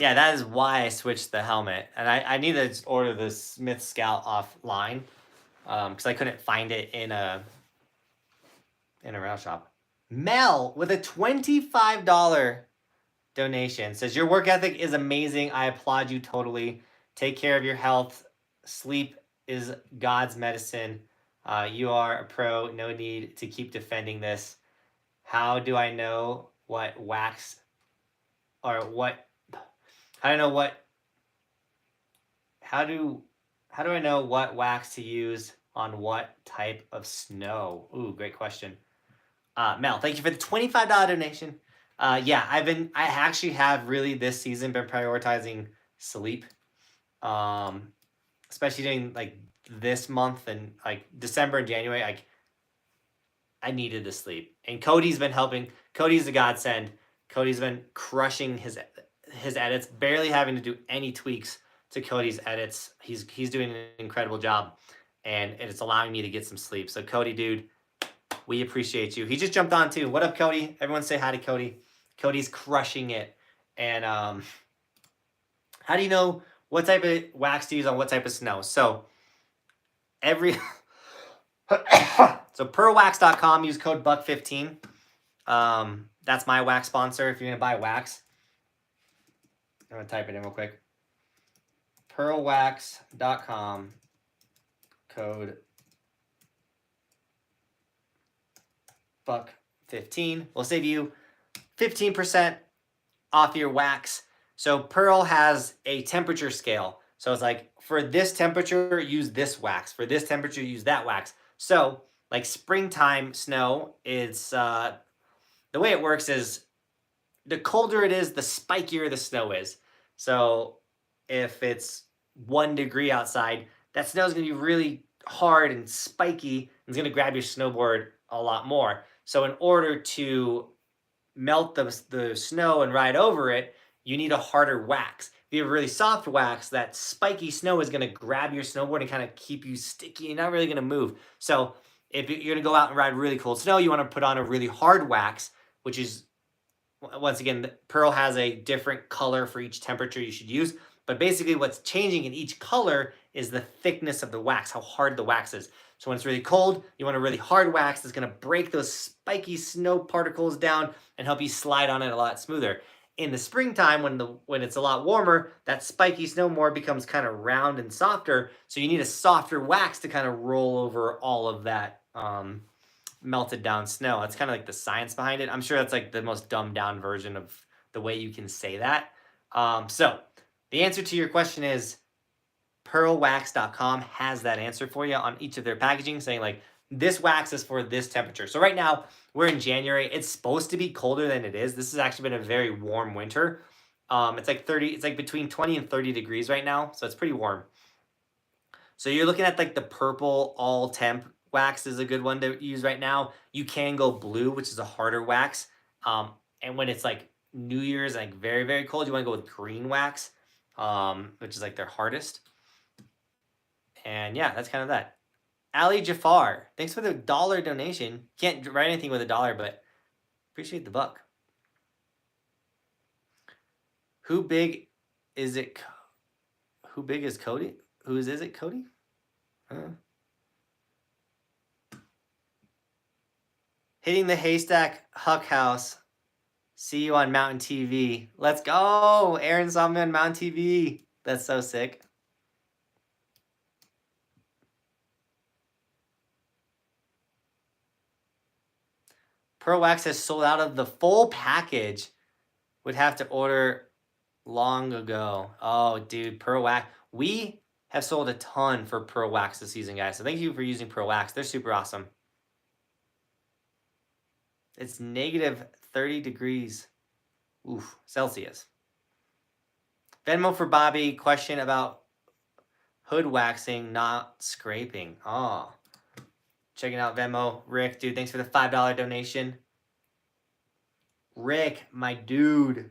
Yeah, that is why I switched the helmet. And I need to order the Smith Scout offline because I couldn't find it in a round shop. Mel with a $25 donation says, your work ethic is amazing. I applaud you totally. Take care of your health. Sleep is God's medicine. You are a pro. No need to keep defending this. How do I know what wax or what? I don't know what. How do I know what wax to use on what type of snow? Ooh, great question. Mel, thank you for the $25 donation. Yeah, I actually have really this season been prioritizing sleep. Especially during like this month and like December and January, I needed the sleep. And Cody's been helping. Cody's a godsend. Cody's been crushing his edits, barely having to do any tweaks to Cody's edits. He's doing an incredible job, and it's allowing me to get some sleep. So Cody, dude, we appreciate you. He just jumped on too. What up, Cody? Everyone say hi to Cody. Cody's crushing it. And how do you know what type of wax to use on what type of snow? So so pearlwax.com, use code BUCK15. That's my wax sponsor if you're gonna buy wax. I'm gonna type it in real quick. Pearlwax.com, code BUCK15 will save you 15% off your wax. So Pearl has a temperature scale. So it's like, for this temperature, use this wax. For this temperature, use that wax. So like springtime snow, it's the way it works is the colder it is, the spikier the snow is. So if it's 1 degree outside, that snow is going to be really hard and spiky, and it's going to grab your snowboard a lot more. So in order to melt the snow and ride over it, you need a harder wax. If you have a really soft wax, that spiky snow is going to grab your snowboard and kind of keep you sticky. You're not really going to move. So if you're going to go out and ride really cold snow, you want to put on a really hard wax, which is, once again, Pearl has a different color for each temperature you should use. But basically what's changing in each color is the thickness of the wax, how hard the wax is. So when it's really cold, you want a really hard wax that's going to break those spiky snow particles down and help you slide on it a lot smoother. In the springtime, when it's a lot warmer, that spiky snow more becomes kind of round and softer. So you need a softer wax to kind of roll over all of that melted down snow. That's kind of like the science behind it. I'm sure that's like the most dumbed down version of the way you can say that. So the answer to your question is pearlwax.com has that answer for you on each of their packaging, saying like, this wax is for this temperature. So right now we're in January. It's supposed to be colder than it is. This has actually been a very warm winter. It's like 30. It's like between 20 and 30 degrees right now, so it's pretty warm. So you're looking at like the purple all temp wax is a good one to use right now. You can go blue, which is a harder wax. And when it's like New Year's, like very, very cold, you want to go with green wax, which is like their hardest. And yeah, that's kind of that. Ali Jafar, thanks for the $1 donation. Can't write anything with $1, but appreciate the buck. Who big is it? Who big is Cody? Whose is it, Cody? Hitting the haystack, Huck House. See you on Mountain TV. Let's go. Aaron saw me on Mountain TV. That's so sick. Pearl Wax has sold out of the full package. Would have to order long ago. Oh, dude, Pearl Wax. We have sold a ton for Pearl Wax this season, guys. So thank you for using Pearl Wax. They're super awesome. It's negative 30 degrees. Oof, Celsius. Venmo for Bobby. Question about hood waxing, not scraping. Oh. Checking out Venmo. Rick, dude, thanks for the $5 donation. Rick, my dude.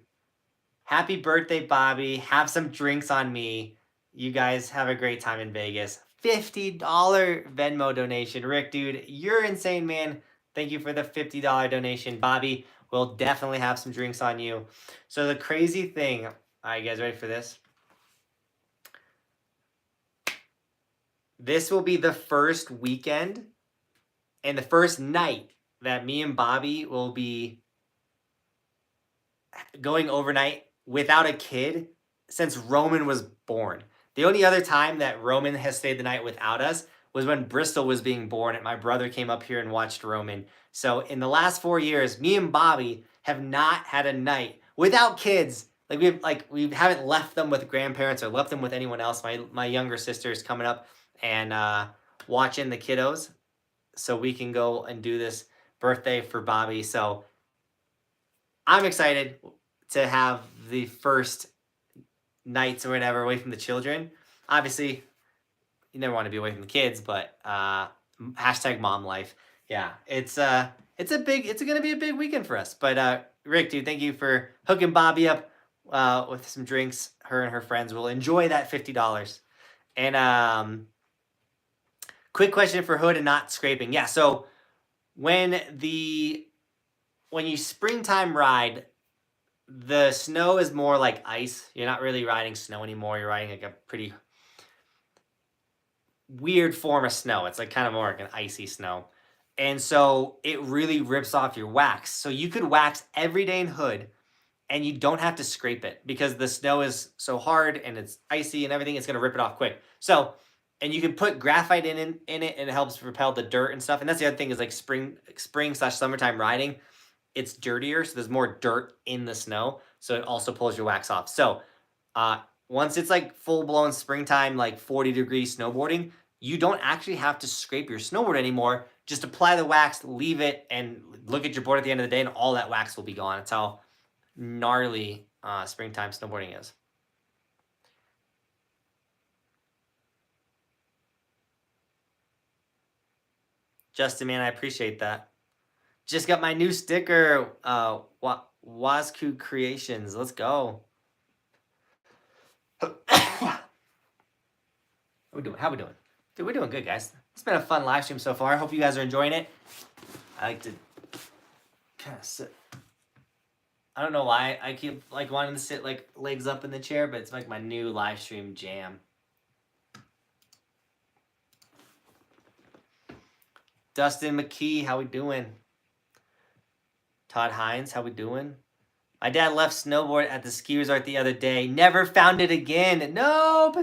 Happy birthday, Bobby. Have some drinks on me. You guys have a great time in Vegas. $50 Venmo donation. Rick, dude, you're insane, man. Thank you for the $50 donation. Bobby, we'll definitely have some drinks on you. So the crazy thing, all right, you guys ready for this? This will be the first weekend and the first night that me and Bobby will be going overnight without a kid since Roman was born. The only other time that Roman has stayed the night without us was when Bristol was being born and my brother came up here and watched Roman. So in the last 4 years, me and Bobby have not had a night without kids. We haven't left them with grandparents or left them with anyone else. My younger sister is coming up and watching the kiddos so we can go and do this birthday for Bobby. So I'm excited to have the first nights or whatever away from the children. Obviously, you never want to be away from the kids, but hashtag mom life. Yeah, it's gonna be a big weekend for us. But Rick, dude, thank you for hooking Bobby up with some drinks. Her and her friends will enjoy that $50. And quick question for hood and not scraping. Yeah, so when you springtime ride, the snow is more like ice. You're not really riding snow anymore. You're riding like a pretty weird form of snow. It's like kind of more like an icy snow. And so it really rips off your wax. So you could wax every day in hood and you don't have to scrape it because the snow is so hard and it's icy and everything. It's going to rip it off quick. So, and you can put graphite in it and it helps repel the dirt and stuff. And that's the other thing is like spring/summertime riding. It's dirtier, so there's more dirt in the snow, so it also pulls your wax off. So once it's like full-blown springtime, like 40-degree snowboarding, you don't actually have to scrape your snowboard anymore. Just apply the wax, leave it, and look at your board at the end of the day, and all that wax will be gone. That's how gnarly springtime snowboarding is. Justin, man, I appreciate that. Just got my new sticker, Wasku Creations. Let's go. How we doing? Dude, we're doing good, guys. It's been a fun live stream so far. I hope you guys are enjoying it. I like to kind of sit. I don't know why I keep like wanting to sit like legs up in the chair, but it's like my new live stream jam. Dustin McKee, how we doing? Todd Hines, how we doing? My dad left snowboard at the ski resort the other day. Never found it again. No,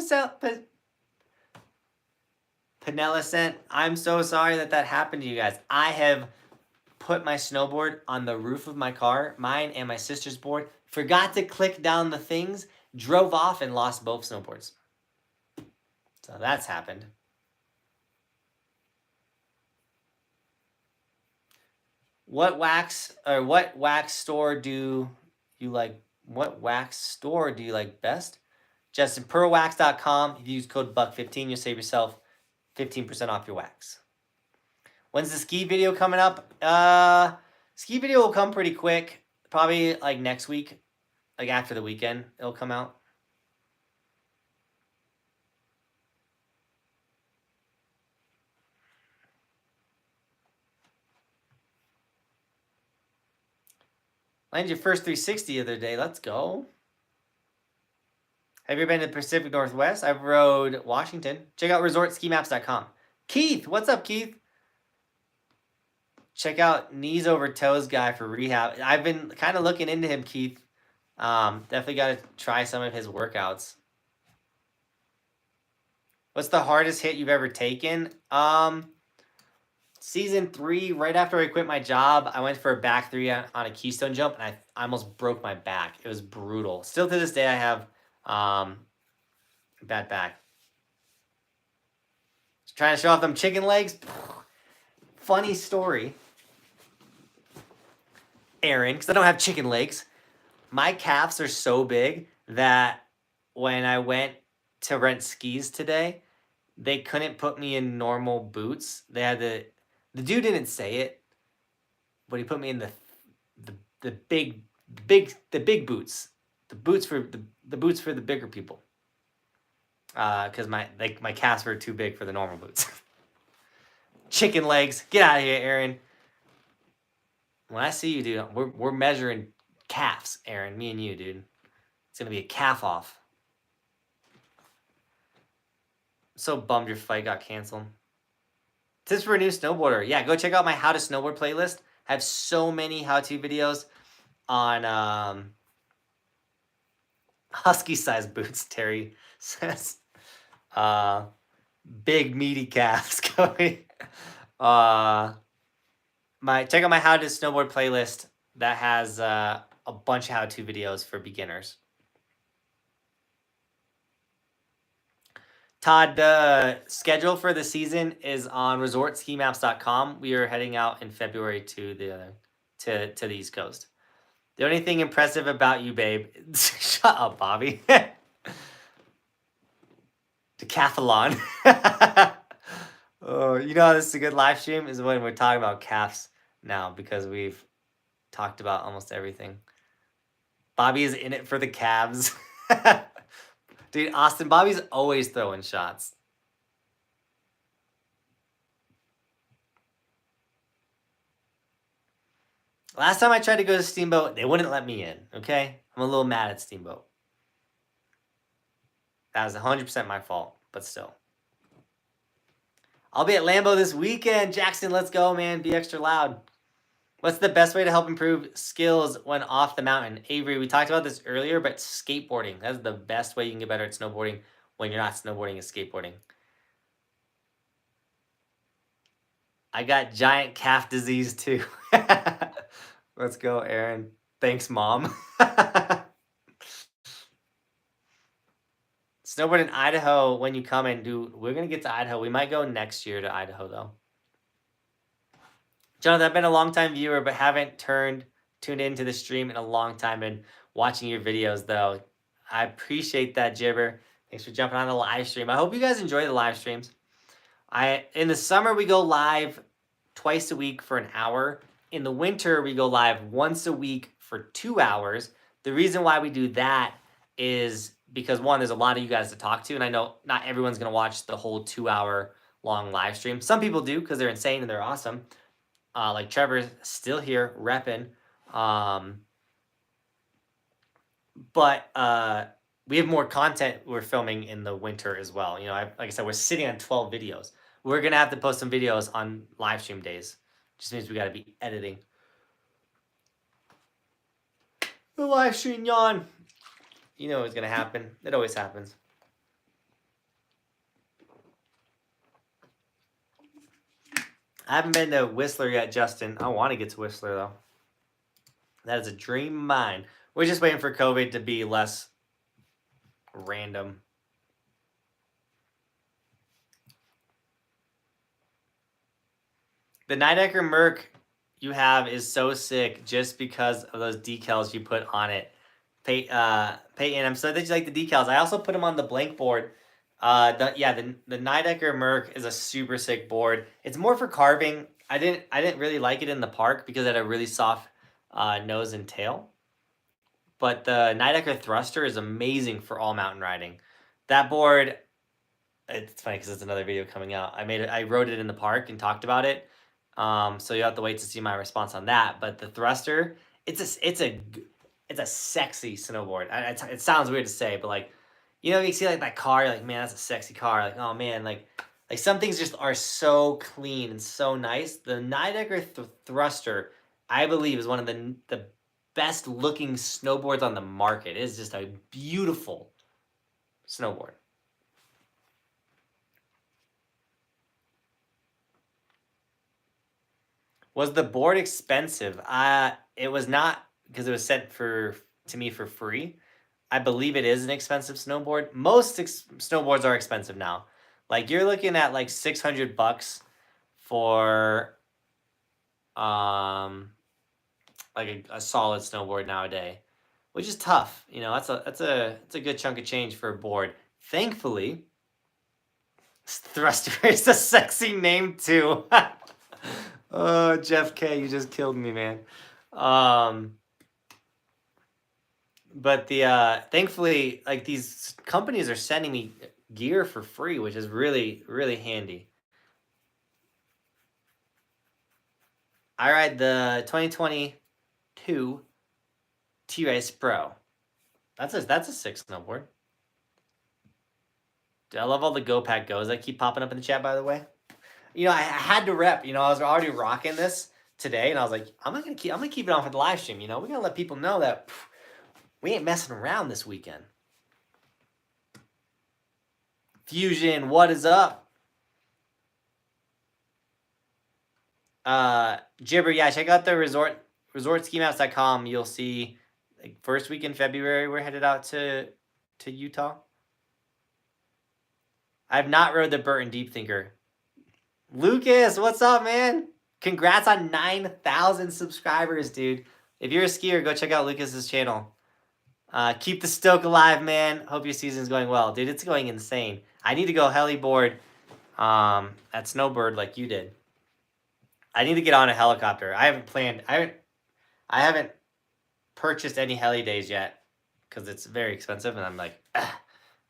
Panella sent. I'm so sorry that happened to you guys. I have put my snowboard on the roof of my car, mine and my sister's board, forgot to click down the things, drove off and lost both snowboards. So that's happened. What wax store do you like What wax store do you like best? Justin, pearlwax.com. If you use code BUCK15, you'll save yourself 15% off your wax. When's the ski video coming up? Ski video will come pretty quick. Probably like next week. Like after the weekend, it'll come out. Landed your first 360 the other day. Let's go. Have you ever been to the Pacific Northwest? I've rode Washington. Check out resortskimaps.com. Keith, what's up, Keith? Check out Knees Over Toes guy for rehab. I've been kind of looking into him, Keith. Definitely got to try some of his workouts. What's the hardest hit you've ever taken? Season 3, right after I quit my job, I went for a back 3 on a Keystone jump, and I almost broke my back. It was brutal. Still to this day, I have bad back. Just trying to show off them chicken legs. Funny story, Aaron, because I don't have chicken legs. My calves are so big that when I went to rent skis today, they couldn't put me in normal boots. They had to. The dude didn't say it, but he put me in the big boots. The boots for the bigger people. Because my calves were too big for the normal boots. Chicken legs, get out of here, Aaron. When I see you, dude, we're measuring calves, Aaron. Me and you, dude. It's gonna be a calf off. I'm so bummed your fight got canceled. Tips for a new snowboarder. Yeah, go check out my How to Snowboard playlist. I have so many how-to videos on husky-sized boots, Terry says. Big, meaty calves going. Check out my How to Snowboard playlist that has a bunch of how-to videos for beginners. Todd, the schedule for the season is on resortskimaps.com. We are heading out in February to the East Coast. The only thing impressive about you, babe, shut up, Bobby. Decathlon. Oh, you know this is a good live stream is when we're talking about calves now because we've talked about almost everything. Bobby is in it for the calves. Dude, Austin, Bobby's always throwing shots. Last time I tried to go to Steamboat, they wouldn't let me in, okay? I'm a little mad at Steamboat. That was 100% my fault, but still. I'll be at Lambeau this weekend. Jackson, let's go, man. Be extra loud. What's the best way to help improve skills when off the mountain? Avery, we talked about this earlier, but skateboarding. That's the best way you can get better at snowboarding when you're not snowboarding is skateboarding. I got giant calf disease too. Let's go, Aaron. Thanks, Mom. Snowboard in Idaho when you come in, dude. We're going to get to Idaho. We might go next year to Idaho, though. Jonathan, I've been a long-time viewer, but haven't tuned into the stream in a long time and watching your videos, though. I appreciate that, Jibber. Thanks for jumping on the live stream. I hope you guys enjoy the live streams. In the summer, we go live twice a week for an hour. In the winter, we go live once a week for 2 hours. The reason why we do that is because, one, there's a lot of you guys to talk to, and I know not everyone's going to watch the whole 2-hour long live stream. Some people do because they're insane and they're awesome. Like Trevor's still here repping. But we have more content we're filming in the winter as well. You know, like I said, we're sitting on 12 videos. We're going to have to post some videos on live stream days. Just means we got to be editing. The live stream yawn. You know what's going to happen. It always happens. I haven't been to Whistler yet, Justin. I want to get to Whistler, though. That is a dream of mine. We're just waiting for COVID to be less random. The Nidecker Merc you have is so sick just because of those decals you put on it. Peyton, I'm so that you like the decals. I also put them on the blank board. The Nidecker Merc is a super sick board. It's more for carving. I didn't really like it in the park because it had a really soft nose and tail. But the Nidecker Thruster is amazing for all mountain riding. That board, it's funny because it's another video coming out. I wrote it in the park and talked about it. So you have to wait to see my response on that. But the Thruster, it's a sexy snowboard. It sounds weird to say, but like, you know, you see like that car, you're like, man, that's a sexy car. Like, oh man, like some things just are so clean and so nice. The Nidecker Thruster, I believe, is one of the best looking snowboards on the market. It is just a beautiful snowboard. Was the board expensive? It was not, because it was sent to me for free. I believe it is an expensive snowboard. Most snowboards are expensive now. Like you're looking at like $600 for like a solid snowboard nowadays, which is tough. You know, that's a good chunk of change for a board. Thankfully, Thruster is a sexy name too. Oh, Jeff K, you just killed me, man. But thankfully, like these companies are sending me gear for free, which is really, really handy. I ride the 2022 T-Race Pro. That's a sick snowboard. Dude, I love all the Go Pack Goes that keep popping up in the chat, by the way. You know, I had to rep. You know, I was already rocking this today, and I was like, I'm gonna keep it on for the live stream. You know, we're gonna let people know that we ain't messing around this weekend. Fusion, what is up? Gibber, yeah, check out the resortskimaps.com. You'll see like first week in February we're headed out to Utah. I've not rode the Burton Deep Thinker. Lucas, what's up, man? Congrats on 9,000 subscribers, dude. If you're a skier, go check out Lucas's channel. Keep the stoke alive, man. Hope your season's going well. Dude, it's going insane. I need to go heliboard at Snowbird like you did. I need to get on a helicopter. I haven't purchased any heli days yet because it's very expensive, and I'm like, ah.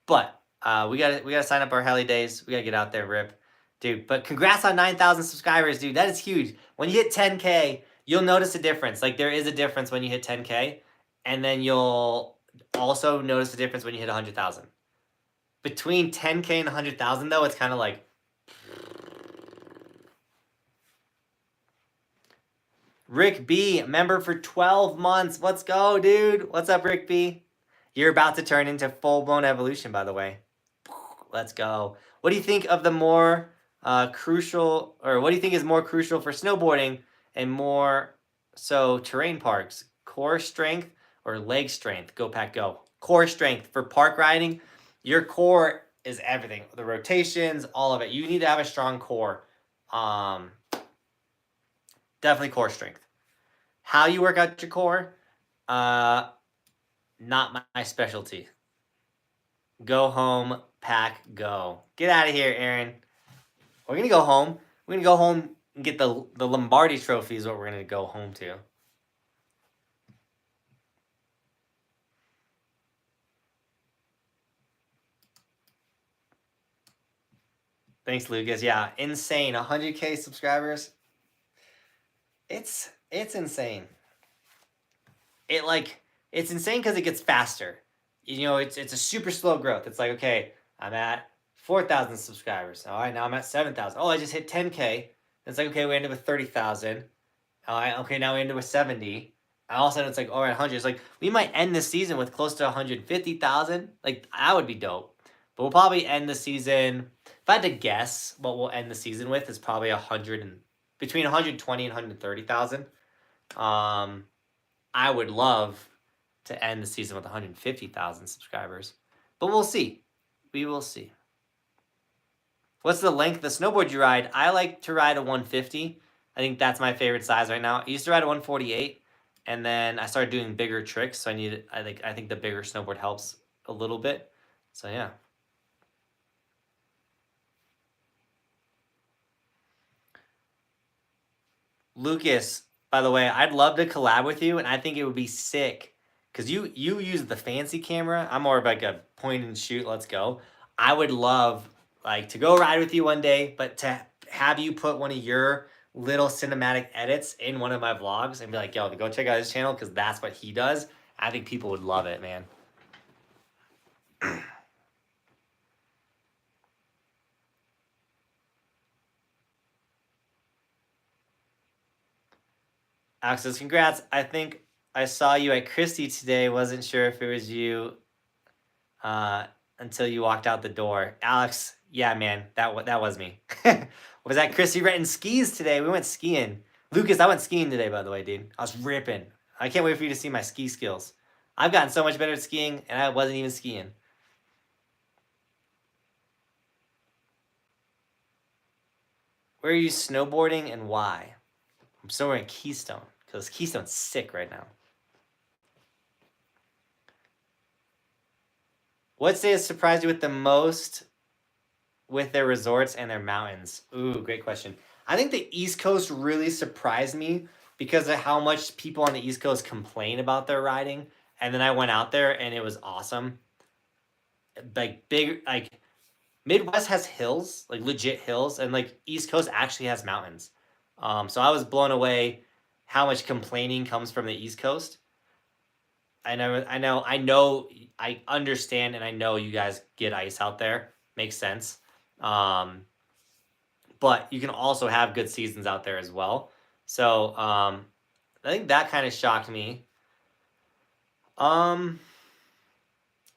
But we gotta sign up our heli days. We gotta get out there, rip. Dude, but congrats on 9,000 subscribers, dude. That is huge. When you hit 10K, you'll notice a difference. Like, there is a difference when you hit 10K, and then you'll also notice a difference when you hit 100,000. Between 10K and 100,000, though, it's kind of like... Rick B, member for 12 months. Let's go, dude. What's up, Rick B? You're about to turn into full-blown evolution, by the way. Let's go. What do you think of the more... crucial, or what do you think is more crucial for snowboarding and more so terrain parks? Core strength or leg strength? Go Pack Go. Core strength for park riding. Your core is everything. The rotations, all of it. You need to have a strong core. Definitely core strength. How you work out your core? Not my specialty. Go home, pack, go. Get out of here, Aaron. We're going to go home. We're going to go home and get the Lombardi trophy is what we're going to go home to. Thanks, Lucas. Yeah, insane. 100K subscribers. It's insane. It's insane because it gets faster. You know, it's a super slow growth. It's like, okay, I'm at 4,000 subscribers. All right, now I'm at 7,000. Oh, I just hit 10K. It's like, okay, we ended with 30,000. All right, okay, now we ended with 70. And all of a sudden, it's like, all right, 100. It's like, we might end the season with close to 150,000. Like, that would be dope. But we'll probably end the season, if I had to guess, what we'll end the season with is probably between 120 and 130,000. I would love to end the season with 150,000 subscribers. But we'll see. We will see. What's the length of the snowboard you ride? I like to ride a 150. I think that's my favorite size right now. I used to ride a 148. And then I started doing bigger tricks. So I think the bigger snowboard helps a little bit. So yeah. Lucas, by the way, I'd love to collab with you, and I think it would be sick because you use the fancy camera. I'm more of like a point and shoot. Let's go. I would love like to go ride with you one day, but to have you put one of your little cinematic edits in one of my vlogs and be like, yo, go check out his channel because that's what he does. I think people would love it, man. Alex says, congrats. I think I saw you at Christie today. Wasn't sure if it was you until you walked out the door. Alex, yeah, man, that was me. Was at Christie renting skis today. We went skiing. Lucas, I went skiing today, by the way, dude. I was ripping. I can't wait for you to see my ski skills. I've gotten so much better at skiing, and I wasn't even skiing. Where are you snowboarding and why? I'm snowboarding at Keystone because Keystone's sick right now. What state has surprised you with the most with their resorts and their mountains? Ooh, great question. I think the East Coast really surprised me because of how much people on the East Coast complain about their riding. And then I went out there and it was awesome. Like Midwest has hills, like legit hills, and like East Coast actually has mountains. So I was blown away how much complaining comes from the East Coast. I understand, and I know you guys get ice out there. Makes sense. But you can also have good seasons out there as well. So I think that kind of shocked me. I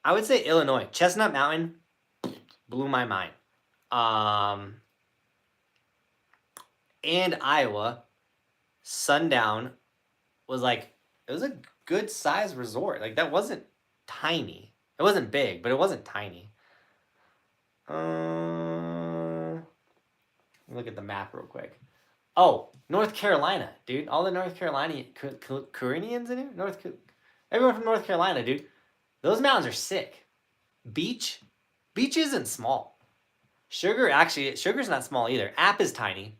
would say Illinois. Chestnut Mountain blew my mind. And Iowa, Sundown was like, it was a good size resort. Like that wasn't tiny. It wasn't big, but it wasn't tiny. Look at the map real quick. Oh, North Carolina, dude. All the North Carolina Koreans in here? Everyone from North Carolina, dude. Those mountains are sick. Beach isn't small. Sugar's not small either. App is tiny,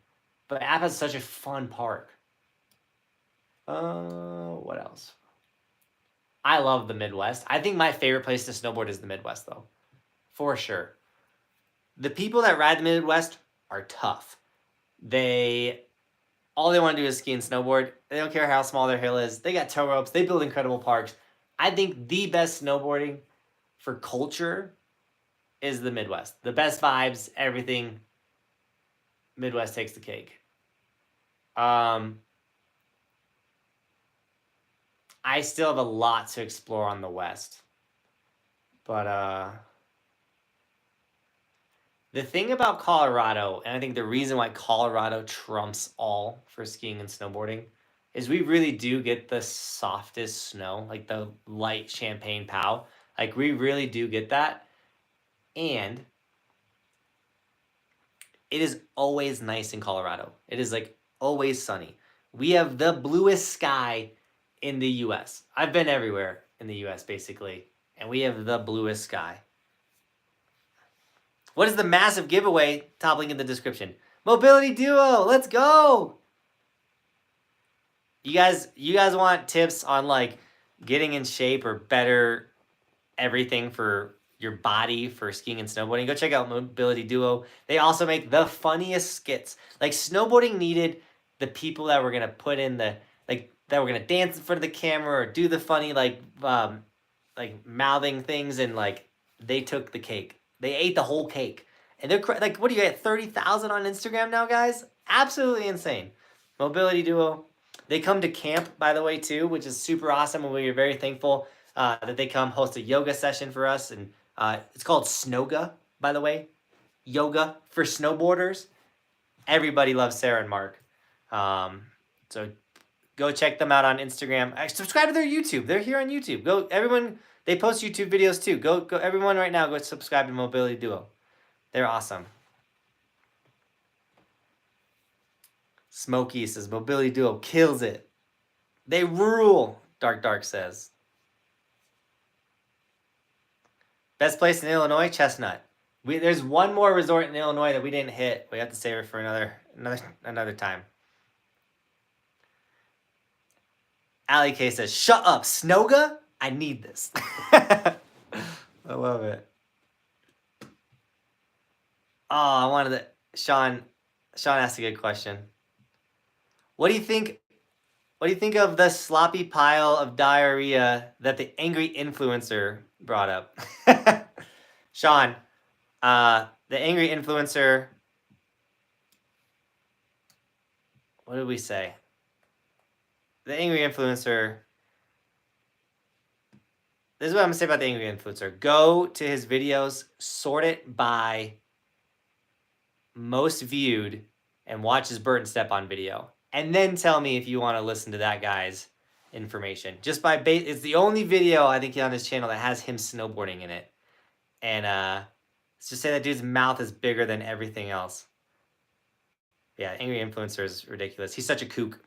but App has such a fun park. What else? I love the Midwest. I think my favorite place to snowboard is the Midwest, though. For sure. The people that ride the Midwest are tough. All they want to do is ski and snowboard. They don't care how small their hill is. They got tow ropes. They build incredible parks. I think the best snowboarding for culture is the Midwest. The best vibes, everything. Midwest takes the cake. I still have a lot to explore on the West. But the thing about Colorado, and I think the reason why Colorado trumps all for skiing and snowboarding, is we really do get the softest snow, like the light champagne pow. Like we really do get that. And it is always nice in Colorado. It is like always sunny. We have the bluest sky in the US. I've been everywhere in the US basically, and we have the bluest sky. What is the massive giveaway? Top link in the description. Mobility Duo, let's go. You guys want tips on like getting in shape or better everything for your body for skiing and snowboarding? Go check out Mobility Duo. They also make the funniest skits. Like snowboarding needed the people that were gonna put in that were gonna dance in front of the camera or do the funny like mouthing things, and like they took the cake. They ate the whole cake. And they're like, what do you get, 30,000 on Instagram now, guys? Absolutely insane. Mobility Duo. They come to camp, by the way, too, which is super awesome. And we are very thankful that they come host a yoga session for us. And it's called Snowga, by the way. Yoga for snowboarders. Everybody loves Sarah and Mark. So go check them out on Instagram. Subscribe to their YouTube. They're here on YouTube. Go, everyone. They post YouTube videos too. Go, everyone right now, go subscribe to Mobility Duo. They're awesome. Smokey says Mobility Duo kills it. They rule, Dark says. Best place in Illinois, Chestnut. There's one more resort in Illinois that we didn't hit. We have to save it for another time. Allie K says, "Shut up, Snoga. I need this." I love it. Oh, I wanted to. Sean asked a good question. What do you think? What do you think of the sloppy pile of diarrhea that the angry influencer brought up? Sean, the angry influencer. What did we say? The angry influencer. This is what I'm gonna say about the angry influencer. Go to his videos, sort it by most viewed, and watch his Burton step-on video. And then tell me if you want to listen to that guy's information. Just by it's the only video I think on his channel that has him snowboarding in it. And let's just say that dude's mouth is bigger than everything else. Yeah, angry influencer is ridiculous. He's such a kook.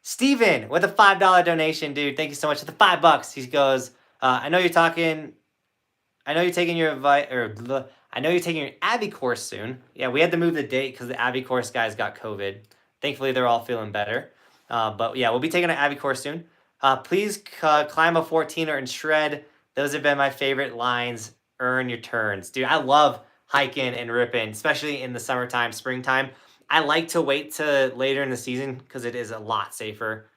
Steven with a $5 donation, dude. Thank you so much for the $5. He goes, I know you're taking your advice, or I know you're taking your Abby course soon. Yeah, we had to move the date because the Abby course guys got COVID. Thankfully, they're all feeling better. But yeah, we'll be taking an Abby course soon. Please climb a 14er and shred. Those have been my favorite lines. Earn your turns. Dude, I love hiking and ripping, especially in the summertime, springtime. I like to wait to later in the season because it is a lot safer.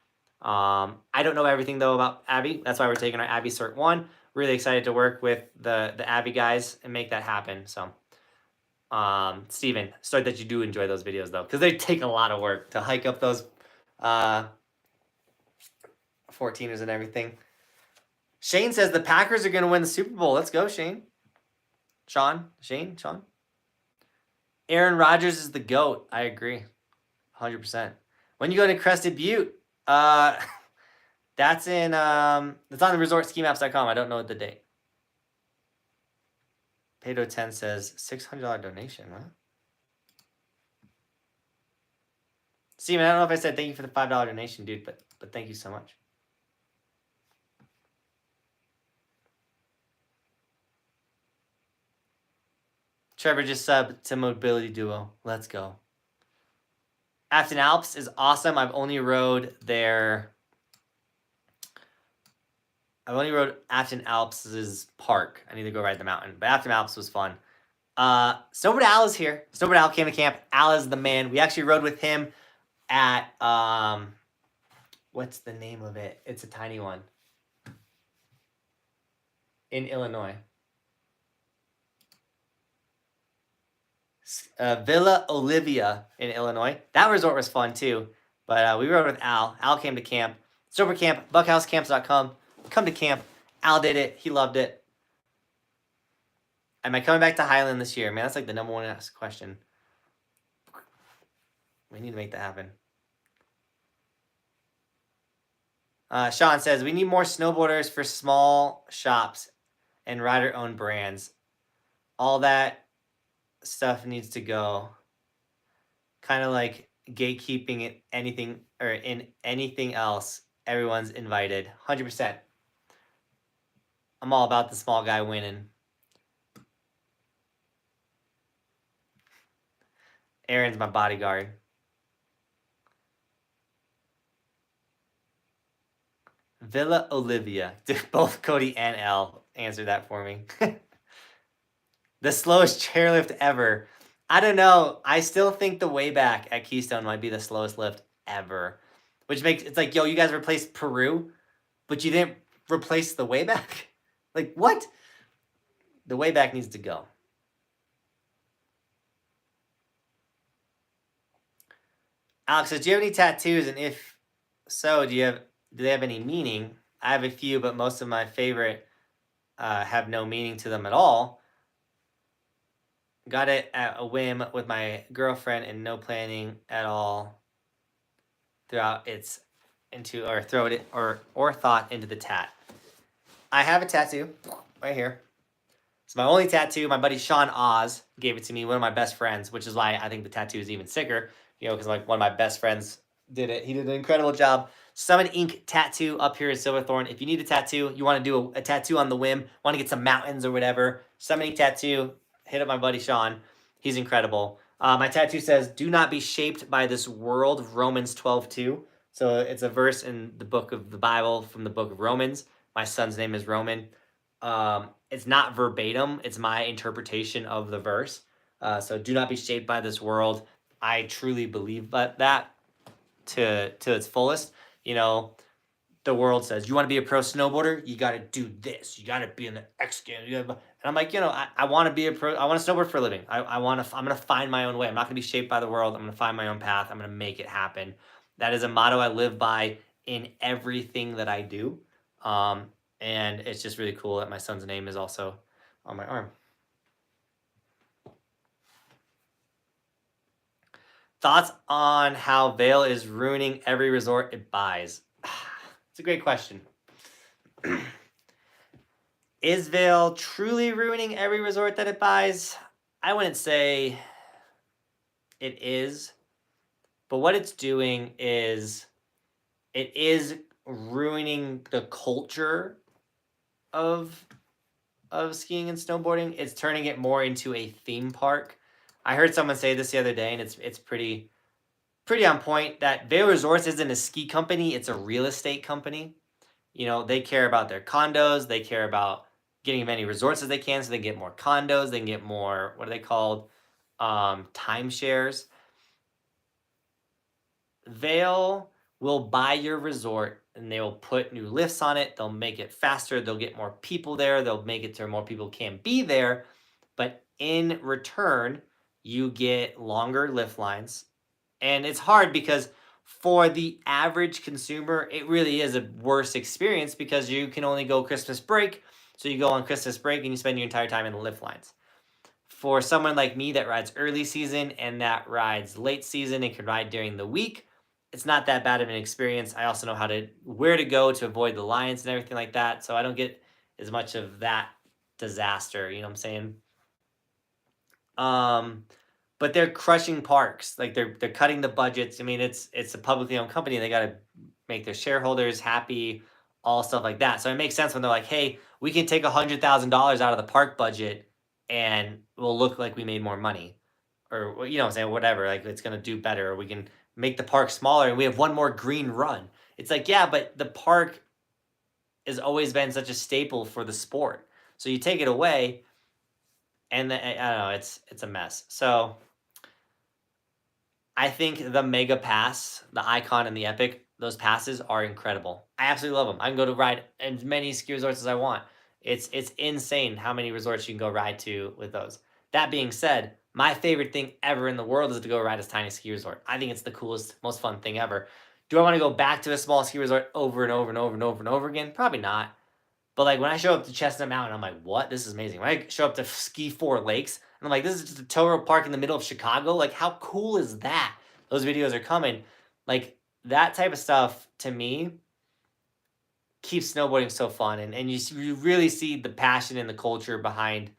I don't know everything, though, about Abby. That's why we're taking our Abby Cert 1. Really excited to work with the Abby guys and make that happen. So, Steven, sorry that you do enjoy those videos, though, because they take a lot of work to hike up those 14ers and everything. Shane says the Packers are going to win the Super Bowl. Let's go, Shane. Sean? Aaron Rodgers is the GOAT. I agree. 100%. When you go to Crested Butte, that's in it's on the resortskimaps.com. I don't know the date. Pedro 10 says $600 donation, huh? Steven, I don't know if I said thank you for the $5 donation, dude, but thank you so much. Trevor just subbed to Mobility Duo. Let's go. Afton Alps is awesome. I've only rode Afton Alps' park. I need to go ride the mountain. But Afton Alps was fun. Snowboard Al is here. Snowboard Al came to camp. Al is the man. We actually rode with him at, what's the name of it? It's a tiny one. In Illinois. Villa Olivia in Illinois. That resort was fun too. But we rode with Al. Al came to camp. Snowboard camp, buckhousecamps.com. Come to camp. Al did it. He loved it. Am I coming back to Highland this year? Man, that's like the number one asked question. We need to make that happen. Sean says, we need more snowboarders for small shops and rider-owned brands. All that stuff needs to go. Kind of like gatekeeping in anything else. Everyone's invited. 100%. I'm all about the small guy winning. Aaron's my bodyguard. Villa Olivia. Both Cody and Al answered that for me. The slowest chairlift ever. I don't know. I still think the way back at Keystone might be the slowest lift ever. Which makes it's like, yo, you guys replaced Peru, but you didn't replace the way back? Like, what? The way back needs to go. Alex says, do you have any tattoos? And if so, do they have any meaning? I have a few, but most of my favorite have no meaning to them at all. Got it at a whim with my girlfriend and no planning at all throughout or thought into the tat. I have a tattoo right here. It's my only tattoo. My buddy Sean Oz gave it to me, one of my best friends, which is why I think the tattoo is even sicker. You know, because like one of my best friends did it. He did an incredible job. Summon Ink tattoo up here in Silverthorne. If you need a tattoo, you want to do a tattoo on the whim, want to get some mountains or whatever, Summon Ink tattoo, hit up my buddy Sean. He's incredible. My tattoo says, "Do not be shaped by this world," Romans 12:2. So it's a verse in the book of the Bible from the book of Romans. My son's name is Roman. It's not verbatim. It's my interpretation of the verse. So do not be shaped by this world. I truly believe that to its fullest. You know, the world says, you want to be a pro snowboarder, you got to do this. You got to be in the X Games. And I'm like, I want to be a pro. I want to snowboard for a living. I'm going to find my own way. I'm not going to be shaped by the world. I'm going to find my own path. I'm going to make it happen. That is a motto I live by in everything that I do. And it's just really cool that my son's name is also on my arm. Thoughts on how Vail is ruining every resort it buys? It's a great question. Is Vail truly ruining every resort that it buys? I wouldn't say it is. But what it's doing is it is ruining the culture of skiing and snowboarding. It's turning it more into a theme park. I heard someone say this the other day, and it's pretty on point, that Vail Resorts isn't a ski company, it's a real estate company. You know, they care about their condos, they care about getting as many resorts as they can so they can get more condos, they can get more, what are they called? Timeshares. Vail will buy your resort and they will put new lifts on it. They'll make it faster. They'll get more people there. They'll make it to where more people can be there. But in return, you get longer lift lines. And it's hard because for the average consumer, it really is a worse experience because you can only go Christmas break. So you go on Christmas break and you spend your entire time in the lift lines. For someone like me that rides early season and that rides late season and can ride during the week, it's not that bad of an experience. I also know where to go to avoid the lines and everything like that. So I don't get as much of that disaster, you know what I'm saying? But they're crushing parks. Like they're cutting the budgets. I mean, it's a publicly owned company. They got to make their shareholders happy, all stuff like that. So it makes sense when they're like, hey, we can take $100,000 out of the park budget and we'll look like we made more money, or you know what I'm saying, whatever. Like it's gonna do better, or we can make the park smaller and we have one more green run. It's like, yeah, but the park has always been such a staple for the sport. So you take it away, and I don't know, it's a mess. So I think the Mega Pass, the Icon, and the Epic, those passes are incredible. I absolutely love them. I can go to ride as many ski resorts as I want. It's insane how many resorts you can go ride to with those. That being said, my favorite thing ever in the world is to go ride a tiny ski resort. I think it's the coolest, most fun thing ever. Do I want to go back to a small ski resort over and over and over and over and over again? Probably not. But like when I show up to Chestnut Mountain, I'm like, what? This is amazing. When I show up to Ski Four Lakes, and I'm like, this is just a tow road park in the middle of Chicago. Like, how cool is that? Those videos are coming. Like that type of stuff to me keeps snowboarding so fun, and you really see the passion and the culture behind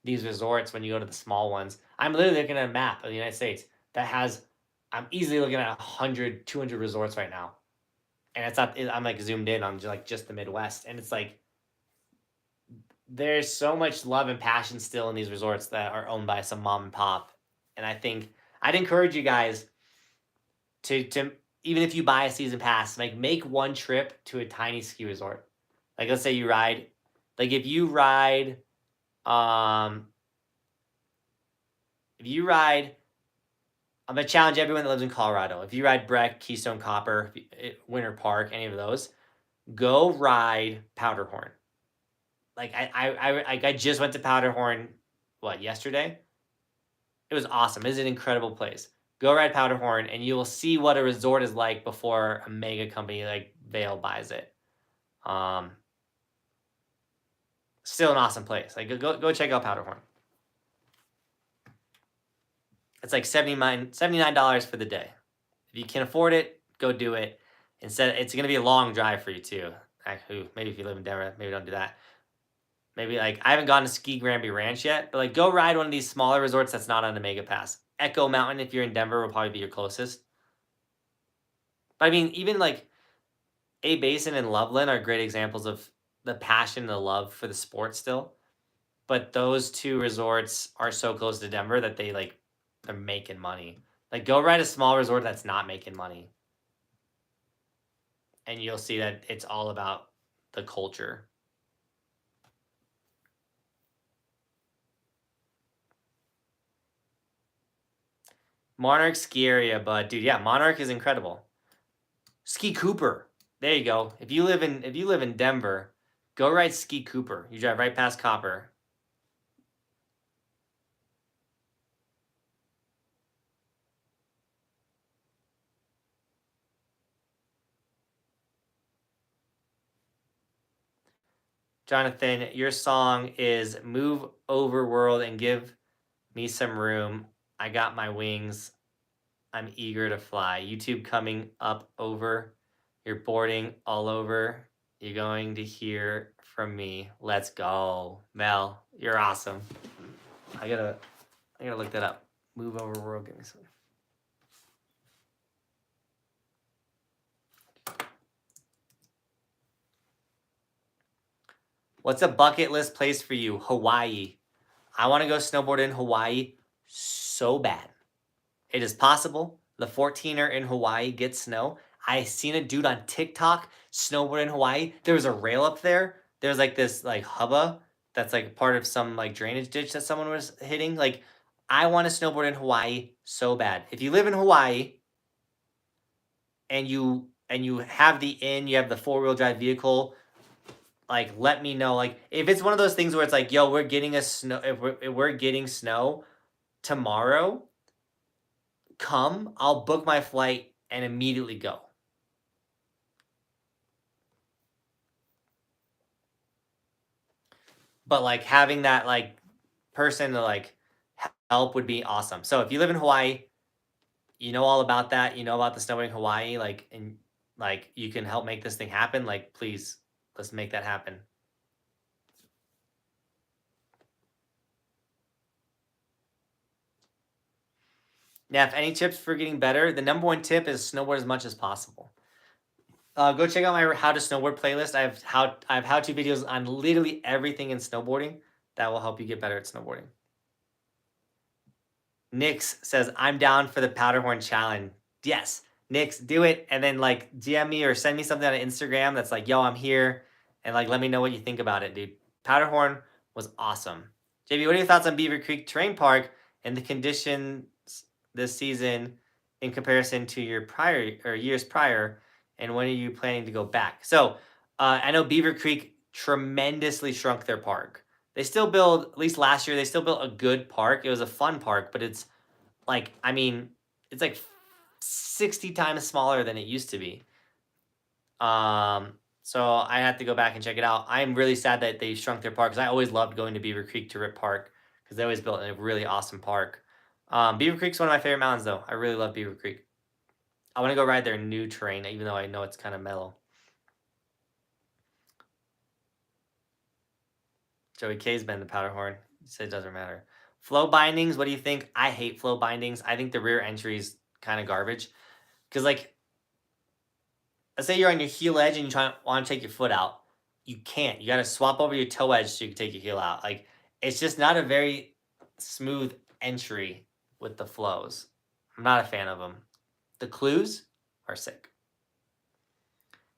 these resorts when you go to the small ones. I'm literally looking at a map of the United States that has, I'm easily looking at 100, 200 resorts right now, and it's not. I'm like zoomed in on just the Midwest, and it's like there's so much love and passion still in these resorts that are owned by some mom and pop, and I think I'd encourage you guys to even if you buy a season pass, like make one trip to a tiny ski resort. Like let's say you ride, like if you ride, I'm gonna challenge everyone that lives in Colorado. If you ride Breck, Keystone, Copper, Winter Park, any of those, go ride Powderhorn. Like I just went to Powderhorn, yesterday? It was awesome. It's an incredible place. Go ride Powderhorn, and you will see what a resort is like before a mega company like Vail buys it. Still an awesome place. Like go check out Powderhorn. It's like $79 for the day. If you can afford it, go do it. Instead, it's gonna be a long drive for you too. Maybe if you live in Denver, maybe don't do that. Maybe like I haven't gone to Ski Granby Ranch yet, but like go ride one of these smaller resorts that's not on the Mega Pass. Echo Mountain, if you're in Denver, will probably be your closest. But I mean, even like A Basin and Loveland are great examples of the passion and the love for the sport still. But those two resorts are so close to Denver that they're making money. Like go ride a small resort that's not making money. And you'll see that it's all about the culture. Monarch ski area, but dude, yeah, Monarch is incredible. Ski Cooper. There you go. If you live in Denver, go ride Ski Cooper. You drive right past Copper. Johnathan, your song is Move Over World and Give Me Some Room. I got my wings. I'm eager to fly. YouTube coming up over. You're boarding all over. You're going to hear from me. Let's go. Mel, you're awesome. I gotta look that up. Move Over World. Give me some. What's a bucket list place for you? Hawaii. I want to go snowboard in Hawaii so bad. It is possible. The 14er in Hawaii gets snow. I seen a dude on TikTok snowboard in Hawaii. There was a rail up there. There's like this like hubba that's like part of some like drainage ditch that someone was hitting. Like I want to snowboard in Hawaii so bad. If you live in Hawaii and you have you have the 4-wheel drive vehicle, like let me know. Like if it's one of those things where it's like, yo, we're getting if we're getting snow tomorrow, come, I'll book my flight and immediately go. But like having that like person to like help would be awesome. So if you live in Hawaii, you know all about that, you know about the snowboarding in Hawaii, like and like you can help make this thing happen, like please let's make that happen. Now, if any tips for getting better, the number one tip is snowboard as much as possible. Go check out my How to Snowboard playlist. I have how-to videos on literally everything in snowboarding that will help you get better at snowboarding. Nix says, I'm down for the Powderhorn challenge. Yes, Nix, do it. And then like DM me or send me something on Instagram that's like, yo, I'm here. And like, let me know what you think about it, dude. Powderhorn was awesome. JB, what are your thoughts on Beaver Creek Terrain Park and the conditions this season in comparison to your years prior? And when are you planning to go back? So I know Beaver Creek tremendously shrunk their park. They still build, at least last year, they still built a good park. It was a fun park, but it's like, I mean, it's like 60 times smaller than it used to be. So I have to go back and check it out. I'm really sad that they shrunk their park because I always loved going to Beaver Creek to Rip Park because they always built a really awesome park. Beaver Creek's one of my favorite mountains, though. I really love Beaver Creek. I want to go ride their new terrain, even though I know it's kind of mellow. Joey K's been the Powderhorn. He said it doesn't matter. Flow bindings, what do you think? I hate flow bindings. I think the rear entry is kind of garbage. Because, like, let's say you're on your heel edge and you want to take your foot out. You can't. You got to swap over your toe edge so you can take your heel out. Like, it's just not a very smooth entry with the flows. I'm not a fan of them. The clues are sick.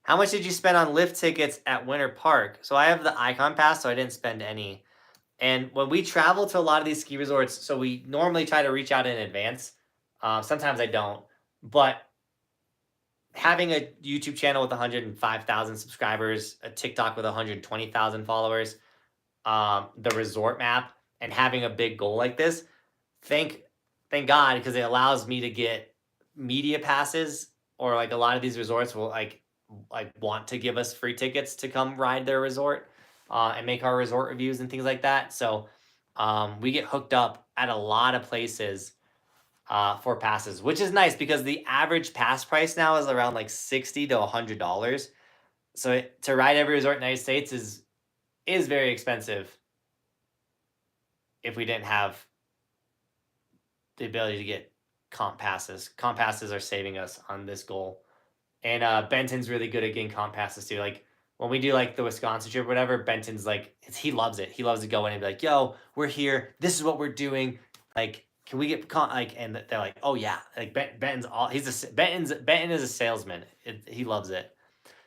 How much did you spend on lift tickets at Winter Park? So I have the Icon Pass, so I didn't spend any. And when we travel to a lot of these ski resorts, so we normally try to reach out in advance. Sometimes I don't. But having a YouTube channel with 105,000 subscribers, a TikTok with 120,000 followers, the resort map, and having a big goal like this, thank God, because it allows me to get media passes, or like a lot of these resorts will like want to give us free tickets to come ride their resort and make our resort reviews and things like that. So we get hooked up at a lot of places for passes, which is nice because the average pass price now is around like $60 to $100. So to ride every resort in the United States is very expensive if we didn't have the ability to get comp passes. Comp passes are saving us on this goal. And Benton's really good at getting comp passes too. Like when we do like the Wisconsin trip or whatever, Benton's like he loves it. He loves to go in and be like, "Yo, we're here. This is what we're doing. Like, can we get like?" And they're like, "Oh yeah." Like Benton's all Benton is a salesman. He loves it.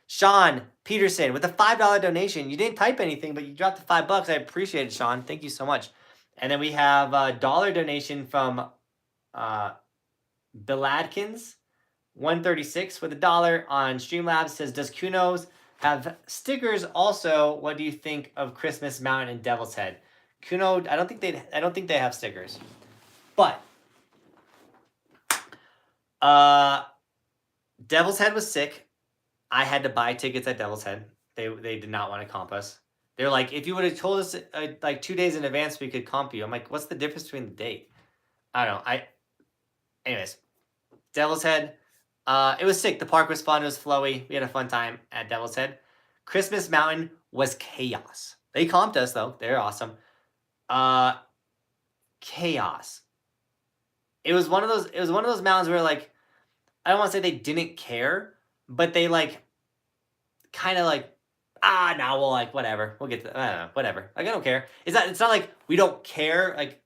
Sean Peterson with a $5 donation. You didn't type anything, but you dropped the $5. I appreciate it, Sean. Thank you so much. And then we have a dollar donation from Bill Adkins. 136 with $1 on Streamlabs says, does Khuno's have stickers also? What do you think of Christmas Mountain and Devil's Head? Khuno, I don't think they have stickers. But Devil's Head was sick. I had to buy tickets at Devil's Head. They did not want to comp us. They're like, if you would have told us like 2 days in advance, we could comp you. I'm like, what's the difference between the date? I don't know. Anyways, Devil's Head. It was sick. The park was fun. It was flowy. We had a fun time at Devil's Head. Christmas Mountain was chaos. They comped us though. They're awesome. Chaos. It was one of those mountains where like, I don't want to say they didn't care, but they like kind of like, now we'll like whatever. We'll get to I don't know, whatever. Like I don't care. It's not like we don't care like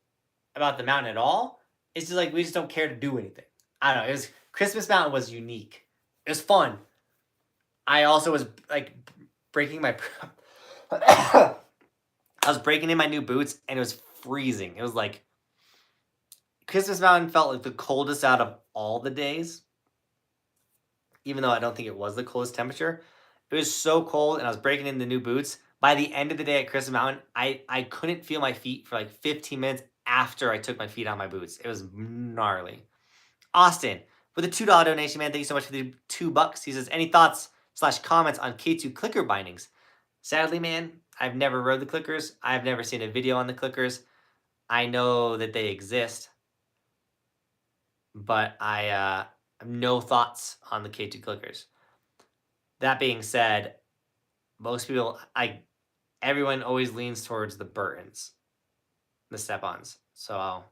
about the mountain at all. It's just like we just don't care to do anything. I don't know. It was Christmas Mountain was unique. It was fun. I also was like breaking my I was breaking in my new boots and it was freezing. It was like Christmas Mountain felt like the coldest out of all the days. Even though I don't think it was the coldest temperature. It was so cold and I was breaking in the new boots. By the end of the day at Christmas Mountain, I couldn't feel my feet for like 15 minutes after I took my feet out of my boots. It was gnarly. Austin, with a $2 donation, man. Thank you so much for the $2. He says, any thoughts / comments on K2 clicker bindings? Sadly, man, I've never rode the clickers. I've never seen a video on the clickers. I know that they exist, but I have no thoughts on the K2 clickers. That being said, most people, everyone always leans towards the Burtons, the step-ons. So,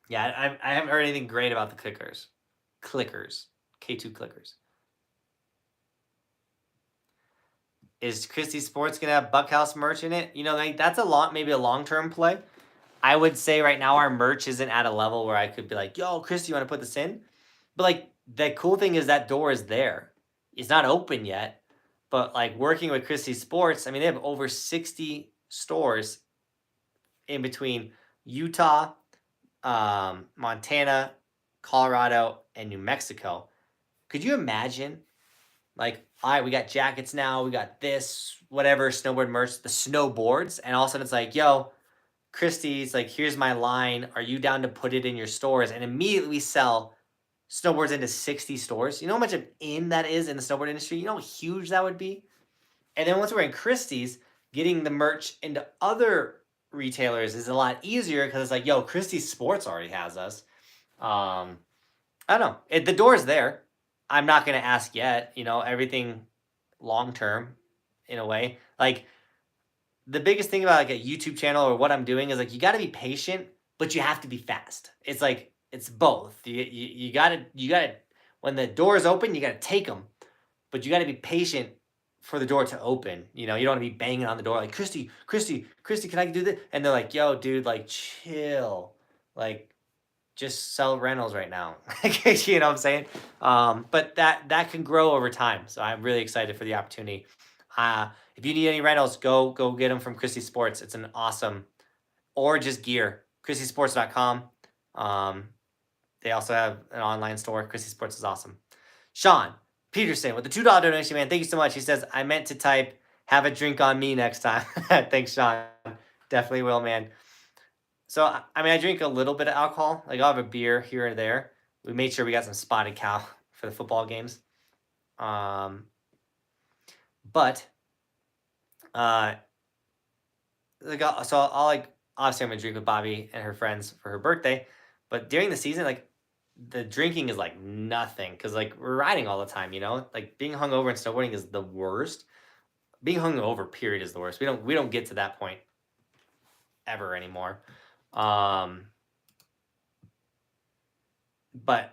yeah, I haven't heard anything great about the clickers. K2 clickers. Is Christie Sports going to have Buckhouse merch in it? You know, like that's maybe a long-term play. I would say right now our merch isn't at a level where I could be like, yo, Christie, you want to put this in? But like the cool thing is that door is there. It's not open yet. But like working with Christie Sports, I mean, they have over 60 stores in between Utah, Montana, Colorado, and New Mexico. Could you imagine? Like, all right, we got jackets now. We got this, whatever, snowboard merch, the snowboards. And all of a sudden it's like, yo, Christie's like, here's my line. Are you down to put it in your stores? And immediately we sell snowboards into 60 stores. You know how much of in that is in the snowboard industry? You know how huge that would be? And then once we're in Christie's, getting the merch into other retailers is a lot easier because it's like, yo, Christie's Sports already has us. I don't know. The door's there. I'm not going to ask yet. You know, everything long term in a way. Like, the biggest thing about like a YouTube channel or what I'm doing is like, you got to be patient, but you have to be fast. It's like, it's both. You got to, when the door is open, you got to take them, but you got to be patient for the door to open. You know, you don't want to be banging on the door like, Christy, can I do this? And they're like, yo, dude, like, chill. Like, just sell rentals right now. You know what I'm saying? But that can grow over time. So I'm really excited for the opportunity. If you need any rentals, go get them from Christie Sports. It's an awesome, or just gear, christiesports.com. They also have an online store. Christie Sports is awesome. Sean Peterson with the $2 donation, man. Thank you so much. He says, I meant to type, have a drink on me next time. Thanks, Sean. Definitely will, man. So, I mean, I drink a little bit of alcohol. Like, I'll have a beer here and there. We made sure we got some Spotted Cow for the football games. But, so I'll like, obviously I'm going to drink with Bobby and her friends for her birthday. But during the season, like, the drinking is like nothing. Because, like, we're riding all the time, you know? Like, being hungover and snowboarding is the worst. Being hungover, period, is the worst. We don't get to that point ever anymore. But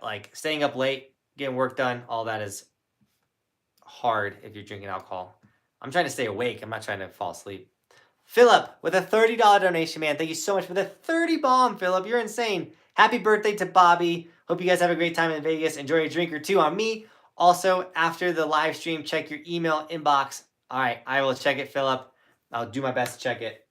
like staying up late, getting work done, all that is hard if you're drinking alcohol. I'm trying to stay awake. I'm not trying to fall asleep. Philip with a $30 donation, man. Thank you so much for the 30 bomb, Philip. You're insane. Happy birthday to Bobby. Hope you guys have a great time in Vegas. Enjoy a drink or two on me. Also, after the live stream, check your email inbox. All right, I will check it, Philip. I'll do my best to check it.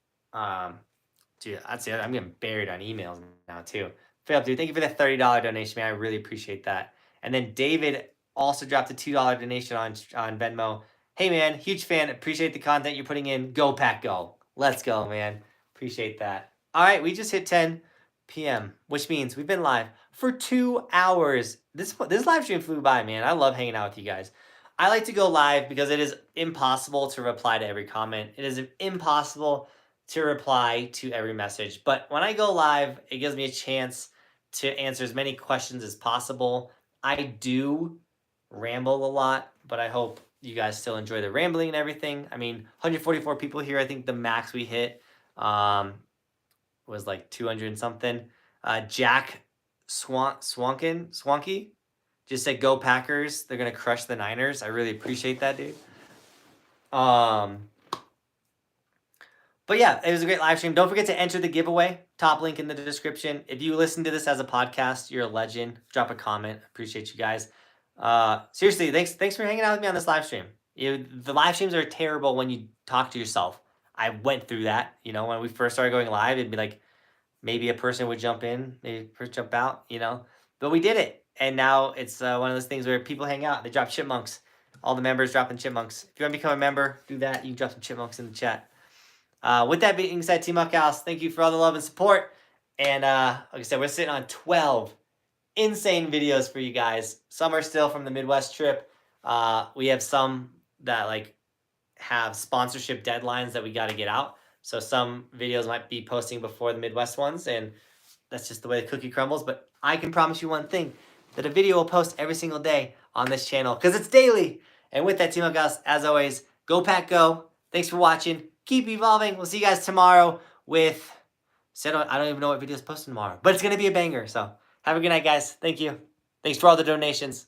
Dude, that's it. I'm getting buried on emails now, too. Philip, dude, thank you for the $30 donation, man. I really appreciate that. And then David also dropped a $2 donation on Venmo. Hey, man, huge fan. Appreciate the content you're putting in. Go, Pack, go. Let's go, man. Appreciate that. All right, we just hit 10 p.m., which means we've been live for 2 hours. This live stream flew by, man. I love hanging out with you guys. I like to go live because it is impossible to reply to every comment. It is impossible to reply to every message. But when I go live, it gives me a chance to answer as many questions as possible. I do ramble a lot, but I hope you guys still enjoy the rambling and everything. I mean, 144 people here. I think the max we hit was like 200 and something. Jack Swanky just said, "Go Packers! They're gonna crush the Niners." I really appreciate that, dude. But yeah, it was a great live stream. Don't forget to enter the giveaway. Top link in the description. If you listen to this as a podcast, you're a legend. Drop a comment. Appreciate you guys. Seriously, thanks for hanging out with me on this live stream. The live streams are terrible when you talk to yourself. I went through that. When we first started going live, it'd be like maybe a person would jump in, maybe a person jump out. But we did it, and now it's one of those things where people hang out. They drop chipmunks. All the members dropping chipmunks. If you want to become a member, do that. You can drop some chipmunks in the chat. With that being said, Team Buckhouse, thank you for all the love and support. And like I said, we're sitting on 12 insane videos for you guys. Some are still from the Midwest trip. We have some that have sponsorship deadlines that we got to get out. So some videos might be posting before the Midwest ones, and that's just the way the cookie crumbles. But I can promise you one thing, that a video will post every single day on this channel because it's daily. And with that, Team Buckhouse, as always, go Pack Go. Thanks for watching. Keep evolving. We'll see you guys tomorrow with... I don't even know what video's posted tomorrow, but it's going to be a banger. So have a good night, guys. Thank you. Thanks for all the donations.